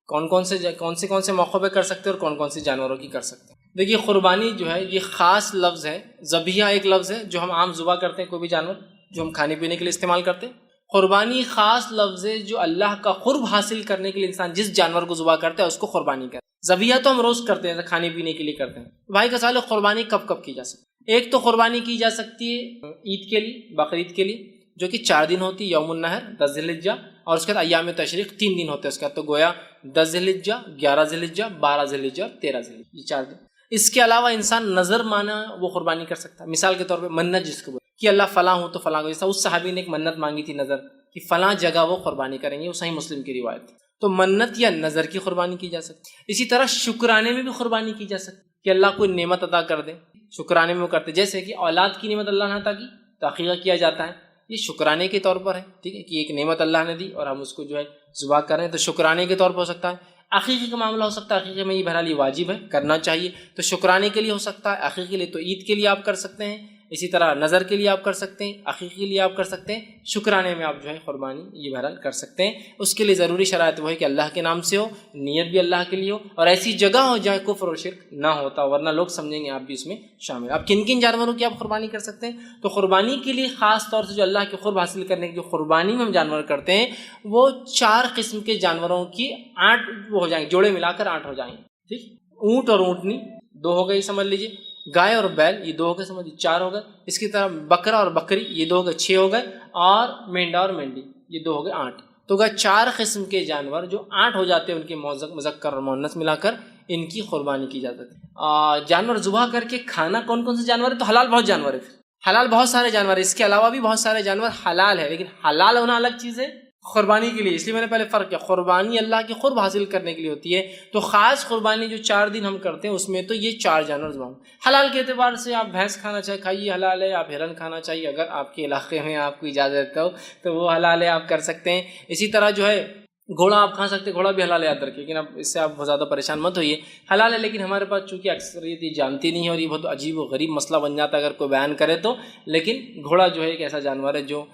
A: کون سے موقع پہ کر سکتے ہیں اور کون سے جانوروں کی کر سکتے ہیں. دیکھیے قربانی جو ہے یہ خاص لفظ ہے. ذبیحہ ایک لفظ ہے جو ہم عام ذبح کرتے ہیں، کوئی بھی جانور جو ہم کھانے پینے کے لیے استعمال کرتے ہیں. قربانی خاص لفظ ہے جو اللہ کا قرب حاصل کرنے کے لیے انسان جس جانور کو ذبح کرتا ہے اس کو قربانی کرتا ہے. ذبیحہ تو ہم روز کرتے ہیں، کھانے پینے کے لیے کرتے ہیں. بھائی کا سوال ہے قربانی کب کب کی جا سکتی ہے. ایک تو قربانی کی جا سکتی ہے عید کے لیے، بقرعید کے لیے، جو کہ 4 دن ہوتی ہے، یوم النحر 10 ذی الحجہ، اور اس کے بعد ایام تشریق 3 دن ہوتے ہیں. اس کے بعد تو گویا 10 ذی الحجہ، 11 ذی الحجہ، 12 ذی الحجہ، 13 ذی الحجہ، یہ 4 دن. اس کے علاوہ انسان نظر مانا وہ قربانی کر سکتا ہے. مثال کے طور پہ منت جس کو بولے کہ اللہ فلاں ہوں تو فلاں کو، جیسا اس صحابی نے ایک منت مانگی تھی نظر کہ فلاں جگہ وہ قربانی کریں گے، وہ صحیح مسلم کی روایت تھی. تو منت یا نظر کی قربانی کی جا سکتی. اسی طرح شکرانے میں بھی قربانی کی جا سکتی کہ اللہ کوئی نعمت عطا کر دے، شکرانے میں وہ کرتے. جیسے کہ اولاد کی نعمت اللہ نے عطا کی تو عقیقہ کیا جاتا ہے، یہ شکرانے کے طور پر ہے. ٹھیک ہے کہ ایک نعمت اللہ نے دی اور ہم اس کو جو ہے ذبح کریں تو شکرانے کے طور پر ہو سکتا ہے. عقیقے کا معاملہ ہو سکتا ہے، عقیقے میں یہ بہرحال یہ واجب ہے، کرنا چاہیے. تو شکرانے کے لیے ہو سکتا ہے، عقیقے کے لیے تو عید کے لیے آپ کر سکتے ہیں. اسی طرح نظر کے لیے آپ کر سکتے ہیں، عقیقے کے لیے آپ کر سکتے ہیں، شکرانے میں آپ جو ہے قربانی یہ بہرحال کر سکتے ہیں. اس کے لیے ضروری شرائط وہ ہے کہ اللہ کے نام سے ہو، نیت بھی اللہ کے لیے ہو، اور ایسی جگہ ہو جہاں کفر و شرک نہ ہوتا، ورنہ لوگ سمجھیں گے آپ بھی اس میں شامل. آپ کن کن جانوروں کی آپ قربانی کر سکتے ہیں؟ تو قربانی کے لیے خاص طور سے جو اللہ کے قرب حاصل کرنے کی جو قربانی میں ہم جانور کرتے ہیں وہ 4 قسم کے جانوروں کی 8 وہ ہو جائیں گے، جوڑے ملا کر 8 ہو جائیں گے. ٹھیک، اونٹ اور اونٹنی 2 ہو گئے سمجھ لیجیے، گائے اور بیل یہ 2 ہو گئے سمجھ لیجیے 4 ہو گئے. اس کی طرح بکرا اور بکری یہ 2 ہو گئے 6 ہو گئے، اور مینڈا اور مینڈی یہ 2 ہو گئے 8. تو گئے 4 قسم کے جانور جو 8 ہو جاتے ہیں، ان کے مذکر اور مؤنث ملا کر ان کی قربانی کی جاتی ہے. جانور ذبح کر کے کھانا کون سے جانور ہے؟ تو حلال بہت جانور ہے، حلال بہت سارے جانور ہیں. اس کے علاوہ بھی بہت سارے جانور حلال ہے، لیکن حلال ہونا الگ چیز ہے قربانی کے لیے. اس لیے میں نے پہلے فرق کیا، قربانی اللہ کی قرب حاصل کرنے کے لیے ہوتی ہے. تو خاص قربانی جو 4 دن ہم کرتے ہیں اس میں تو یہ 4 جانور ذبح. حلال کے اعتبار سے آپ بھینس کھانا چاہے کھائیے، حلال ہے. آپ ہرن کھانا چاہیے، اگر آپ کے علاقے میں آپ کو اجازت ہو تو وہ حلال ہے، آپ کر سکتے ہیں. اسی طرح جو ہے گھوڑا آپ کھا سکتے ہیں، گھوڑا بھی حلال ہے یاد رکھیے، لیکن اب اس سے آپ بہت زیادہ پریشان مت ہوئیے، حلال ہے. لیکن ہمارے پاس چونکہ اکثریت یہ جانتی نہیں ہے اور یہ بہت عجیب و غریب مسئلہ بن جاتا ہے اگر کوئی بیان کرے تو. لیکن گھوڑا جو ہے ایک ایسا جانور ہے جو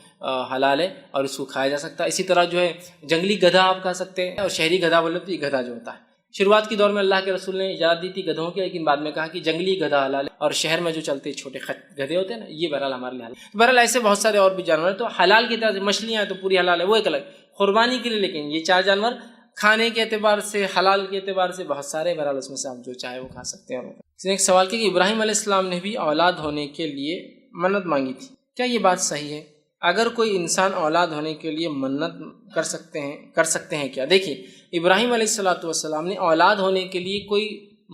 A: حلال ہے اور اس کو کھایا جا سکتا ہے. اسی طرح جو ہے جنگلی گدھا آپ کھا سکتے ہیں، اور شہری گدھا بولے تو یہ گدھا جو ہوتا ہے. شروعات کے دور میں اللہ کے رسول نے اجازت دی تھی گدھوں کی، لیکن بعد میں کہا کہ جنگلی گدھا حلال ہے، اور شہر میں جو چلتے چھوٹے گدھے ہوتے ہیں نا یہ بہرحال ہمارے لیے حلال ہے. تو بہرحال ایسے بہت سارے اور بھی جانور ہیں. تو حلال کی طرح مچھلیاں ہیں تو پوری حلال ہے، وہ ایک الگ قربانی کے لیے. لیکن یہ 4 جانور کھانے کے اعتبار سے، حلال کے اعتبار سے بہت سارے، بہرحال اس میں سے آپ جو چاہے وہ کھا سکتے ہیں. اس نے ایک سوال کیا کہ ابراہیم علیہ السلام نے بھی اولاد ہونے کے لیے منت مانگی تھی، کیا یہ بات صحیح ہے؟ اگر کوئی انسان اولاد ہونے کے لیے منت کر سکتے ہیں کیا؟ دیکھیے ابراہیم علیہ السلام نے اولاد ہونے کے لیے کوئی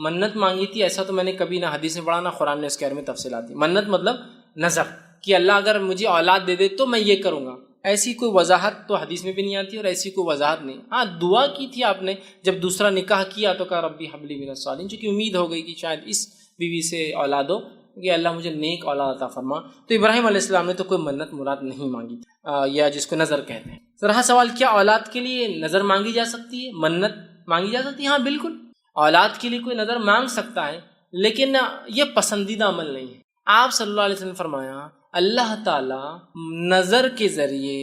A: منت مانگی تھی ایسا تو میں نے کبھی نہ حدیث میں پڑھا نہ قرآن نے اس کے بارے میں تفصیلات دی. منت مطلب نظر کہ اللہ اگر مجھے اولاد دے دے تو میں یہ کروں گا. ایسی کوئی وضاحت تو حدیث میں بھی نہیں آتی اور ایسی کوئی وضاحت نہیں. ہاں دعا کی تھی آپ نے جب دوسرا نکاح کیا تو کہا ربی حبلی من الصالحین، چونکہ امید ہو گئی کہ شاید اس بیوی سے اولاد ہو کہ اللہ مجھے نیک اولاد عطا فرما. تو ابراہیم علیہ السلام نے تو کوئی منت مراد نہیں مانگی یا جس کو نظر کہتے ہیں. رہا سوال کیا اولاد کے لیے نظر مانگی جا سکتی ہے، منت مانگی جا سکتی ہے؟ ہاں بالکل، اولاد کے لیے کوئی نظر مانگ سکتا ہے، لیکن یہ پسندیدہ عمل نہیں ہے. آپ صلی اللہ علیہ وسلم نے فرمایا اللہ تعالیٰ نظر کے ذریعے،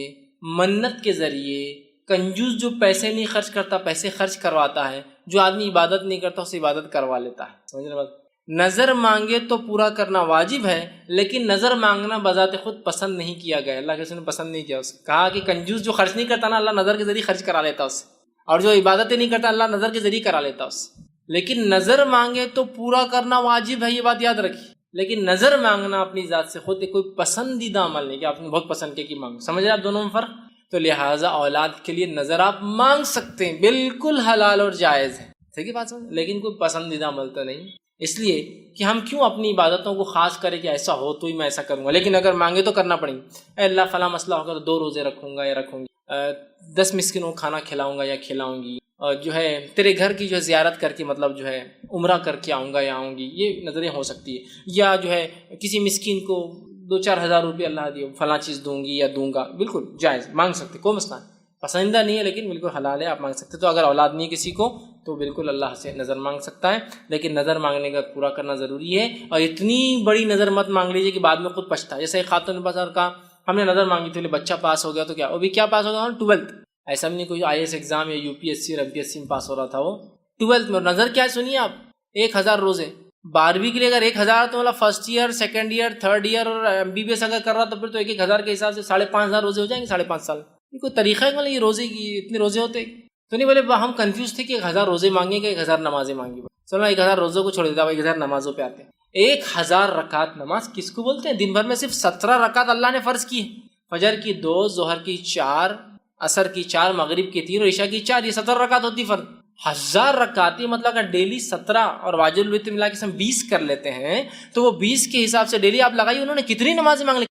A: منت کے ذریعے، کنجوس جو پیسے نہیں خرچ کرتا پیسے خرچ کرواتا ہے، جو آدمی عبادت نہیں کرتا اسے عبادت کروا لیتا ہے. سمجھ رہے بات؟ نظر مانگے تو پورا کرنا واجب ہے، لیکن نظر مانگنا بذات خود پسند نہیں کیا گیا. اللہ کے رسول نے پسند نہیں کیا اسے. کہا کہ کنجوس جو خرچ نہیں کرتا نا اللہ نظر کے ذریعے خرچ کرا لیتا اسے، اور جو عبادتیں نہیں کرتا اللہ نظر کے ذریعے کرا لیتا اسے. لیکن نظر مانگے تو پورا کرنا واجب ہے، یہ بات یاد رکھیے. لیکن نظر مانگنا اپنی ذات سے خود کوئی پسندیدہ عمل نہیں کہ آپ نے بہت پسند کیا کہ مانگ. سمجھ رہے آپ دونوں میں فرق؟ تو لہٰذا اولاد کے لیے نظر آپ مانگ سکتے ہیں، بالکل حلال اور جائز ہے. ٹھیک ہے بات سمجھ، لیکن کوئی پسندیدہ عمل تو نہیں. اس لیے کہ ہم کیوں اپنی عبادتوں کو خاص کریں کہ ایسا ہو تو ہی میں ایسا کروں گا، لیکن اگر مانگے تو کرنا پڑیں گے. اے اللہ فلاں مسئلہ ہوگا تو 2 روزے رکھوں گا یا رکھوں گی، 10 مسکینوں کو کھانا کھلاؤں گا یا کھلاؤں گی، اور جو ہے تیرے گھر کی جو ہے زیارت کر کے مطلب جو ہے عمرہ کر کے آؤں گا یا آؤں گی، یہ نظریں ہو سکتی ہے. یا جو ہے کسی مسکین کو 2-4 ہزار روپے اللہ دیے فلاں چیز دوں گی یا دوں گا، بالکل جائز مانگ سکتے، کوئی مسئلہ نہیں. پسندیدہ نہیں ہے لیکن بالکل حلال ہے، آپ مانگ سکتے. تو اگر اولاد نہیں کسی کو تو بالکل اللہ سے نظر مانگ سکتا ہے، لیکن نظر مانگنے کا پورا کرنا ضروری ہے. اور اتنی بڑی نظر مت مانگ لیجیے کہ بعد میں خود پچھتا ہے. جیسے ایک خاتون نے بازار کہا ہم نے نظر مانگی تھی بچہ پاس ہو گیا تو کیا، وہ بھی کیا پاس ہو گیا 12th. ایسا بھی نہیں کوئی IAS ایگزام یا UPSC اور MPSC میں پاس ہو رہا تھا، وہ 12th میں. اور نظر کیا ہے سنیے آپ، 1000 روزے. 12ویں کے لیے اگر 1000 تو مطلب first year, second year, third year اور MBBS اگر کر رہا تو پھر تو 1000 کے حساب سے 5500 روزے ہو جائیں گے 5.5 سال. یہ کوئی طریقہ ہے مطلب یہ روزے کی اتنے روزے ہوتے تو نہیں. بولے ہم کنفیوز تھے کہ 1000 روزے مانگیں گے 1000 نمازیں مانگیں گے. چلو 1000 روزوں کو چھوڑ دیتا ہوں، 1000 نمازوں پہ آتے ہیں. 1000 رکعت نماز کس کو بولتے ہیں؟ دن بھر میں صرف 17 رکعت اللہ نے فرض کی. فجر کی 2، ظہر کی 4، عصر کی 4، مغرب کی 3 اور عشاء کی 4، یہ 17 رکعت ہوتی فرض. 1000 رکعت مطلب اگر ڈیلی 17 اور واجب الوتر ملا کے ہم 20 کر لیتے ہیں تو وہ 20 کے حساب سے ڈیلی آپ لگائیے انہوں نے کتنی نمازیں مانگ لی،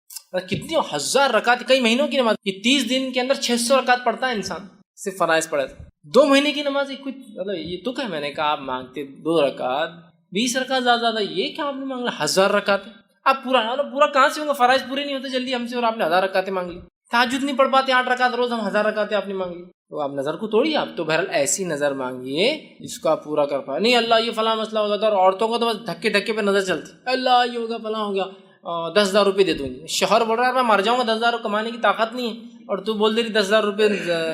A: کتنی 1000 رکعت، کئی مہینوں کی نماز. یہ 30 دن کے اندر 600 رکعت پڑھتا ہے انسان صرف فرائض پڑھے. 2 مہینے کی نماز کچھ مطلب یہ تو کہ میں نے کہا آپ مانگتے 2 رکعت 20 رکعت زیادہ، یہ کیا آپ نے مانگ لیا 1000 رکعت. آپ پورا کہاں سے ہوگا، فرائض پورے نہیں ہوتے جلدی ہم سے اور آپ نے 1000 رکعتیں مانگ لی. تہجد نہیں پڑھ پاتے 8 رکعت روز، ہم 1000 رکعتیں آپ نے مانگ لی. تو آپ نظر کو توڑیے. آپ تو بہرحال ایسی نظر مانگیے جس کو آپ پورا کر پائے. نہیں اللہ یہ فلاں مسئلہ ہو جاتا ہے، اور عورتوں کو تو بس دھکے دھکے پہ نظر چلتی، اللہ یہ ہوگا فلاں ہو گیا 10,000 روپے دے دوں گی. شوہر بول رہا ہے میں مر جاؤں گا 10,000 کمانے کی طاقت نہیں ہے اور تو بول دے رہی 10,000 روپے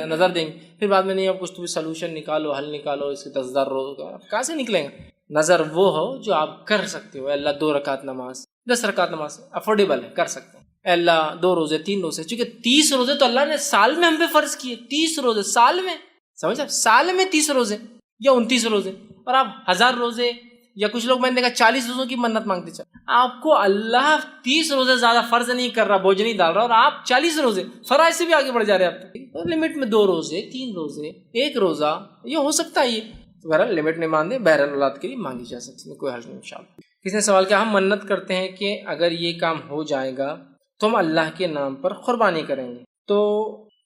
A: نظر دیں گے. پھر بعد میں نہیں اب کچھ تو بھی سلوشن نکالو، حل نکالو اس کے 10,000 روز کہاں سے نکلیں گا. نظر وہ ہو جو آپ کر سکتے ہو. اللہ 2 رکعت نماز، 10 رکعت نماز افورڈیبل ہے، کر سکتے ہیں. اللہ 2 روزے 3 روزے، چونکہ 30 روزے تو اللہ نے سال میں ہم پہ فرض کیے. 30 روزے سال میں، سمجھ آپ، سال میں 30 روزے یا 29 روزے، اور آپ 1000 روزے یا کچھ لوگ میں نے دیکھا 40 روزوں کی منت مانگتے چل. آپ کو اللہ 30 روزے زیادہ فرض نہیں کر رہا، بوجھ نہیں ڈال رہا، اور آپ 40 روزے فرائض سے بھی آگے بڑھ جا رہے ہیں. آپ لمٹ میں 2 روزے 3 روزے 1 روزہ یہ ہو سکتا ہے. یہ تو بہرحال لمٹ نہیں ماندے، بہرحال اولاد کے لیے مانگی جا سکتی ہے، کوئی حرج نہیں انشاءاللہ. کسی نے سوال کیا ہم منت کرتے ہیں کہ اگر یہ کام ہو جائے گا تو ہم اللہ کے نام پر قربانی کریں گے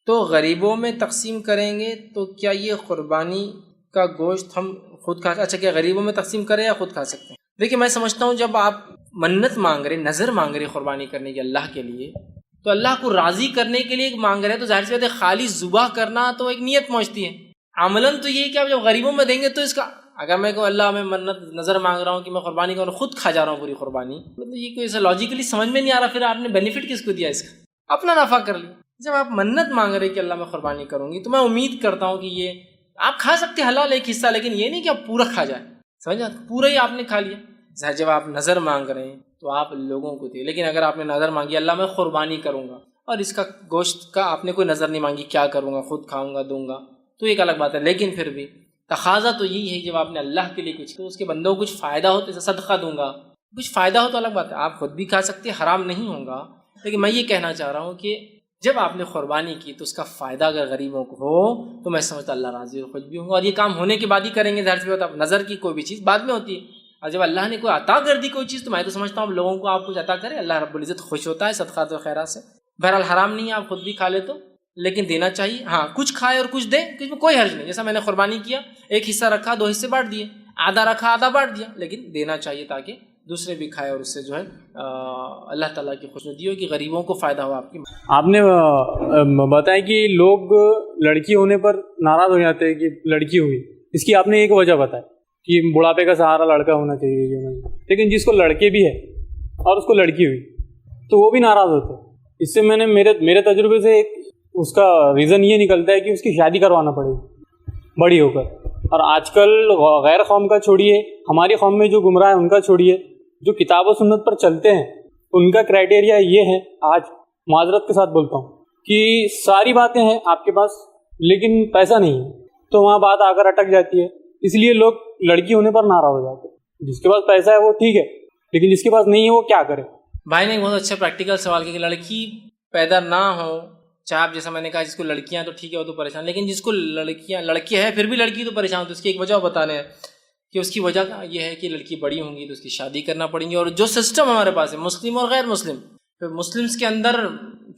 A: تو غریبوں میں تقسیم کریں گے، تو کیا یہ قربانی کا گوشت ہم خود کھا، اچھا کیا غریبوں میں تقسیم کریں یا خود کھا سکتے ہیں؟ دیکھیے میں سمجھتا ہوں جب آپ منت مانگ رہے، نظر مانگ رہے قربانی کرنے کی اللہ کے لیے، تو اللہ کو راضی کرنے کے لیے مانگ رہے ہیں، تو ظاہر سی بات ہے خالی ذبح کرنا تو ایک نیت پہنچتی ہے. عملاً تو یہ کہ آپ جب غریبوں میں دیں گے تو اس کا، اگر میں کہوں اللہ میں منت نظر مانگ رہا ہوں کہ میں قربانی کروں، خود کھا جا رہا ہوں پوری قربانی، مطلب یہ کوئی ایسا لاجیکلی سمجھ میں نہیں آ رہا. پھر آپ نے بینیفٹ کس کو دیا اس کا؟ اپنا نفع کر لیا. جب آپ منت مانگ رہے کہ اللہ میں قربانی کروں گی تو میں امید کرتا ہوں کہ یہ آپ کھا سکتے حلال ایک حصہ، لیکن یہ نہیں کہ آپ پورا کھا جائیں، سمجھا، پورا ہی آپ نے کھا لیا. جب آپ نظر مانگ رہے ہیں تو آپ لوگوں کو دیں، لیکن اگر آپ نے نظر مانگی اللہ میں قربانی کروں گا اور اس کا گوشت کا آپ نے کوئی نظر نہیں مانگی کیا کروں گا، خود کھاؤں گا دوں گا، تو ایک الگ بات ہے. لیکن پھر بھی تقاضا تو یہی ہے جب آپ نے اللہ کے لیے کچھ تو اس کے بندوں کو کچھ فائدہ ہو تو صدقہ دوں گا، کچھ فائدہ ہو تو الگ بات ہے. آپ خود بھی کھا سکتے، حرام نہیں ہوگا. لیکن میں یہ کہنا چاہ رہا ہوں کہ جب آپ نے قربانی کی تو اس کا فائدہ اگر غریبوں کو ہو تو میں سمجھتا اللہ راضی اور خوش بھی ہوں گا. اور یہ کام ہونے کے بعد ہی کریں گے، ظاہر سی بات ہے. نظر کی کوئی بھی چیز بعد میں ہوتی ہے، اور جب اللہ نے کوئی عطا کر دی کوئی چیز تو میں تو سمجھتا ہوں لوگوں کو آپ کچھ عطا کریں، اللہ رب العزت خوش ہوتا ہے صدقات و خیرات سے. بہرحال حرام نہیں ہے، آپ خود بھی کھا لے تو، لیکن دینا چاہیے. ہاں کچھ کھائے اور کچھ دے، کچھ میں کوئی حرج نہیں. جیسا میں نے قربانی کیا، ایک حصہ رکھا 2 حصے بانٹ دیے، آدھا رکھا آدھا بانٹ دیا، لیکن دینا چاہیے تاکہ دوسرے بھی کھائے اور اس سے جو ہے اللہ تعالیٰ کی خوشنودی ہو کہ غریبوں کو فائدہ ہو.
C: آپ نے بتایا کہ لوگ لڑکی ہونے پر ناراض ہو جاتے ہیں کہ لڑکی ہوئی، اس کی آپ نے ایک وجہ بتائی کہ بڑھاپے کا سہارا لڑکا ہونا چاہیے، لیکن جس کو لڑکے بھی ہے اور اس کو لڑکی ہوئی تو وہ بھی ناراض ہوتے ہیں. اس سے میں نے میرے تجربے سے اس کا ریزن یہ نکلتا ہے کہ اس کی شادی کروانا پڑے گی بڑی ہو کر. اور آج کل غیر قوم کا چھوڑیے، ہماری قوم میں جو گمراہ ہیں ان کا چھوڑیے، جو کتاب و سنت پر چلتے ہیں ان کا کرائٹیریا یہ ہے، آج معذرت کے ساتھ بولتا ہوں کہ ساری باتیں ہیں آپ کے پاس لیکن پیسہ نہیں ہے، تو وہاں بات آ کر اٹک جاتی ہے. اس لیے لوگ لڑکی ہونے پر ناراض ہو جاتے ہیں. جس کے پاس پیسہ ہے وہ ٹھیک ہے، لیکن جس کے پاس نہیں ہے وہ کیا کرے.
A: بھائی نے بہت اچھا پریکٹیکل سوال کیا کہ لڑکی پیدا نہ ہو، چاہے آپ جیسا میں نے کہا جس کو لڑکیاں تو ٹھیک ہے وہ تو پریشان، لیکن جس کو لڑکی ہے پھر بھی لڑکی تو پریشان. تو اس کی ایک وجہ بتانے ہیں کہ اس کی وجہ یہ ہے کہ لڑکی بڑی ہوں گی تو اس کی شادی کرنا پڑیں گی. اور جو سسٹم ہمارے پاس ہے مسلم اور غیر مسلم، مسلمس کے اندر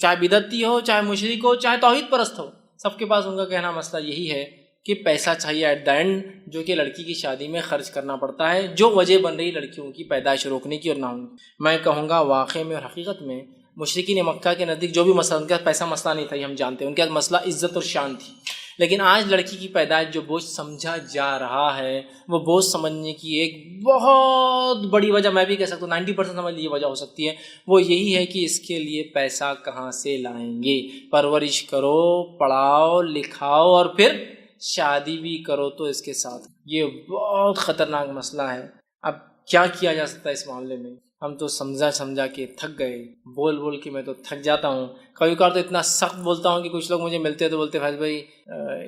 A: چاہے بدعتی ہو، چاہے مشرک ہو، چاہے توحید پرست ہو، سب کے پاس ان کا کہنا مسئلہ یہی ہے کہ پیسہ چاہیے ایٹ دا اینڈ، جو کہ لڑکی کی شادی میں خرچ کرنا پڑتا ہے، جو وجہ بن رہی لڑکیوں کی پیدائش روکنے کی اور نہ ہونے. میں کہوں گا واقع میں اور حقیقت میں مشرکین مکہ کے نزدیک جو بھی مسئلہ، ان کا پیسہ مسئلہ نہیں تھا، یہ ہم جانتے ہیں، ان کا مسئلہ عزت اور شان تھی. لیکن آج لڑکی کی پیدائش جو بوجھ سمجھا جا رہا ہے، وہ بوجھ سمجھنے کی ایک بہت بڑی وجہ میں بھی کہہ سکتا ہوں 90% سمجھ لیجیے وجہ ہو سکتی ہے، وہ یہی ہے کہ اس کے لیے پیسہ کہاں سے لائیں گے. پرورش کرو، پڑھاؤ لکھاؤ اور پھر شادی بھی کرو تو اس کے ساتھ. یہ بہت خطرناک مسئلہ ہے. اب کیا کیا جا سکتا ہے اس معاملے میں؟ ہم تو سمجھا کے تھک گئے، بول کے میں تو تھک جاتا ہوں. کبھی کبھار تو اتنا سخت بولتا ہوں کہ کچھ لوگ مجھے ملتے ہیں تو بولتے فیض بھائی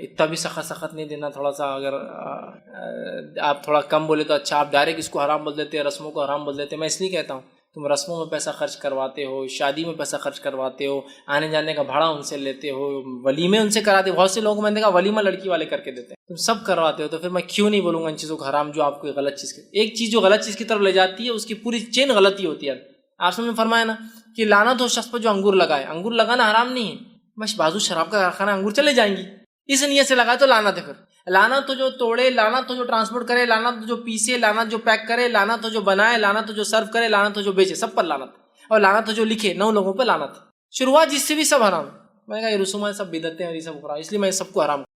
A: اتنا بھی سخت نہیں دینا، تھوڑا سا اگر آپ تھوڑا کم بولے تو اچھا. آپ ڈائریکٹ اس کو حرام بول دیتے ہیں، رسموں کو حرام بول دیتے ہیں. میں اس لیے کہتا ہوں تم رسموں میں پیسہ خرچ کرواتے ہو، شادی میں پیسہ خرچ کرواتے ہو، آنے جانے کا بھاڑا ان سے لیتے ہو، ولیمے ان سے کراتے ہو. بہت سے لوگ میں نے کہا ولیمہ لڑکی والے کر کے دیتے ہیں، تم سب کرواتے ہو، تو پھر میں کیوں نہیں بولوں گا ان چیزوں کو حرام جو آپ کو غلط چیز کی. ایک چیز جو غلط چیز کی طرف لے جاتی ہے اس کی پوری چین غلطی ہوتی ہے. آپ نے فرمایا نا کہ لعنت ہو شخص پر جو انگور لگائے. انگور لگانا حرام نہیں ہے، بس بازو شراب کا کارخانہ انگور چلے جائیں گی، اس نیت سے لگائے تو لعنت ہے. پھر لعنت تو جو توڑے، لعنت تو جو ٹرانسپورٹ کرے، لعنت تو جو پیسے، لعنت جو پیک کرے، لعنت تو جو بنائے، لعنت تو جو سرو کرے، لعنت تو جو بیچے، سب پر لعنت. اور لعنت تو جو لکھے 9 لوگوں پہ لعنت. شروعات جس سے بھی سب حرام. میں نے کہا یہ رسومات سب بدعتیں ہیں اور یہ سب حرام، اس لیے میں سب کو حرام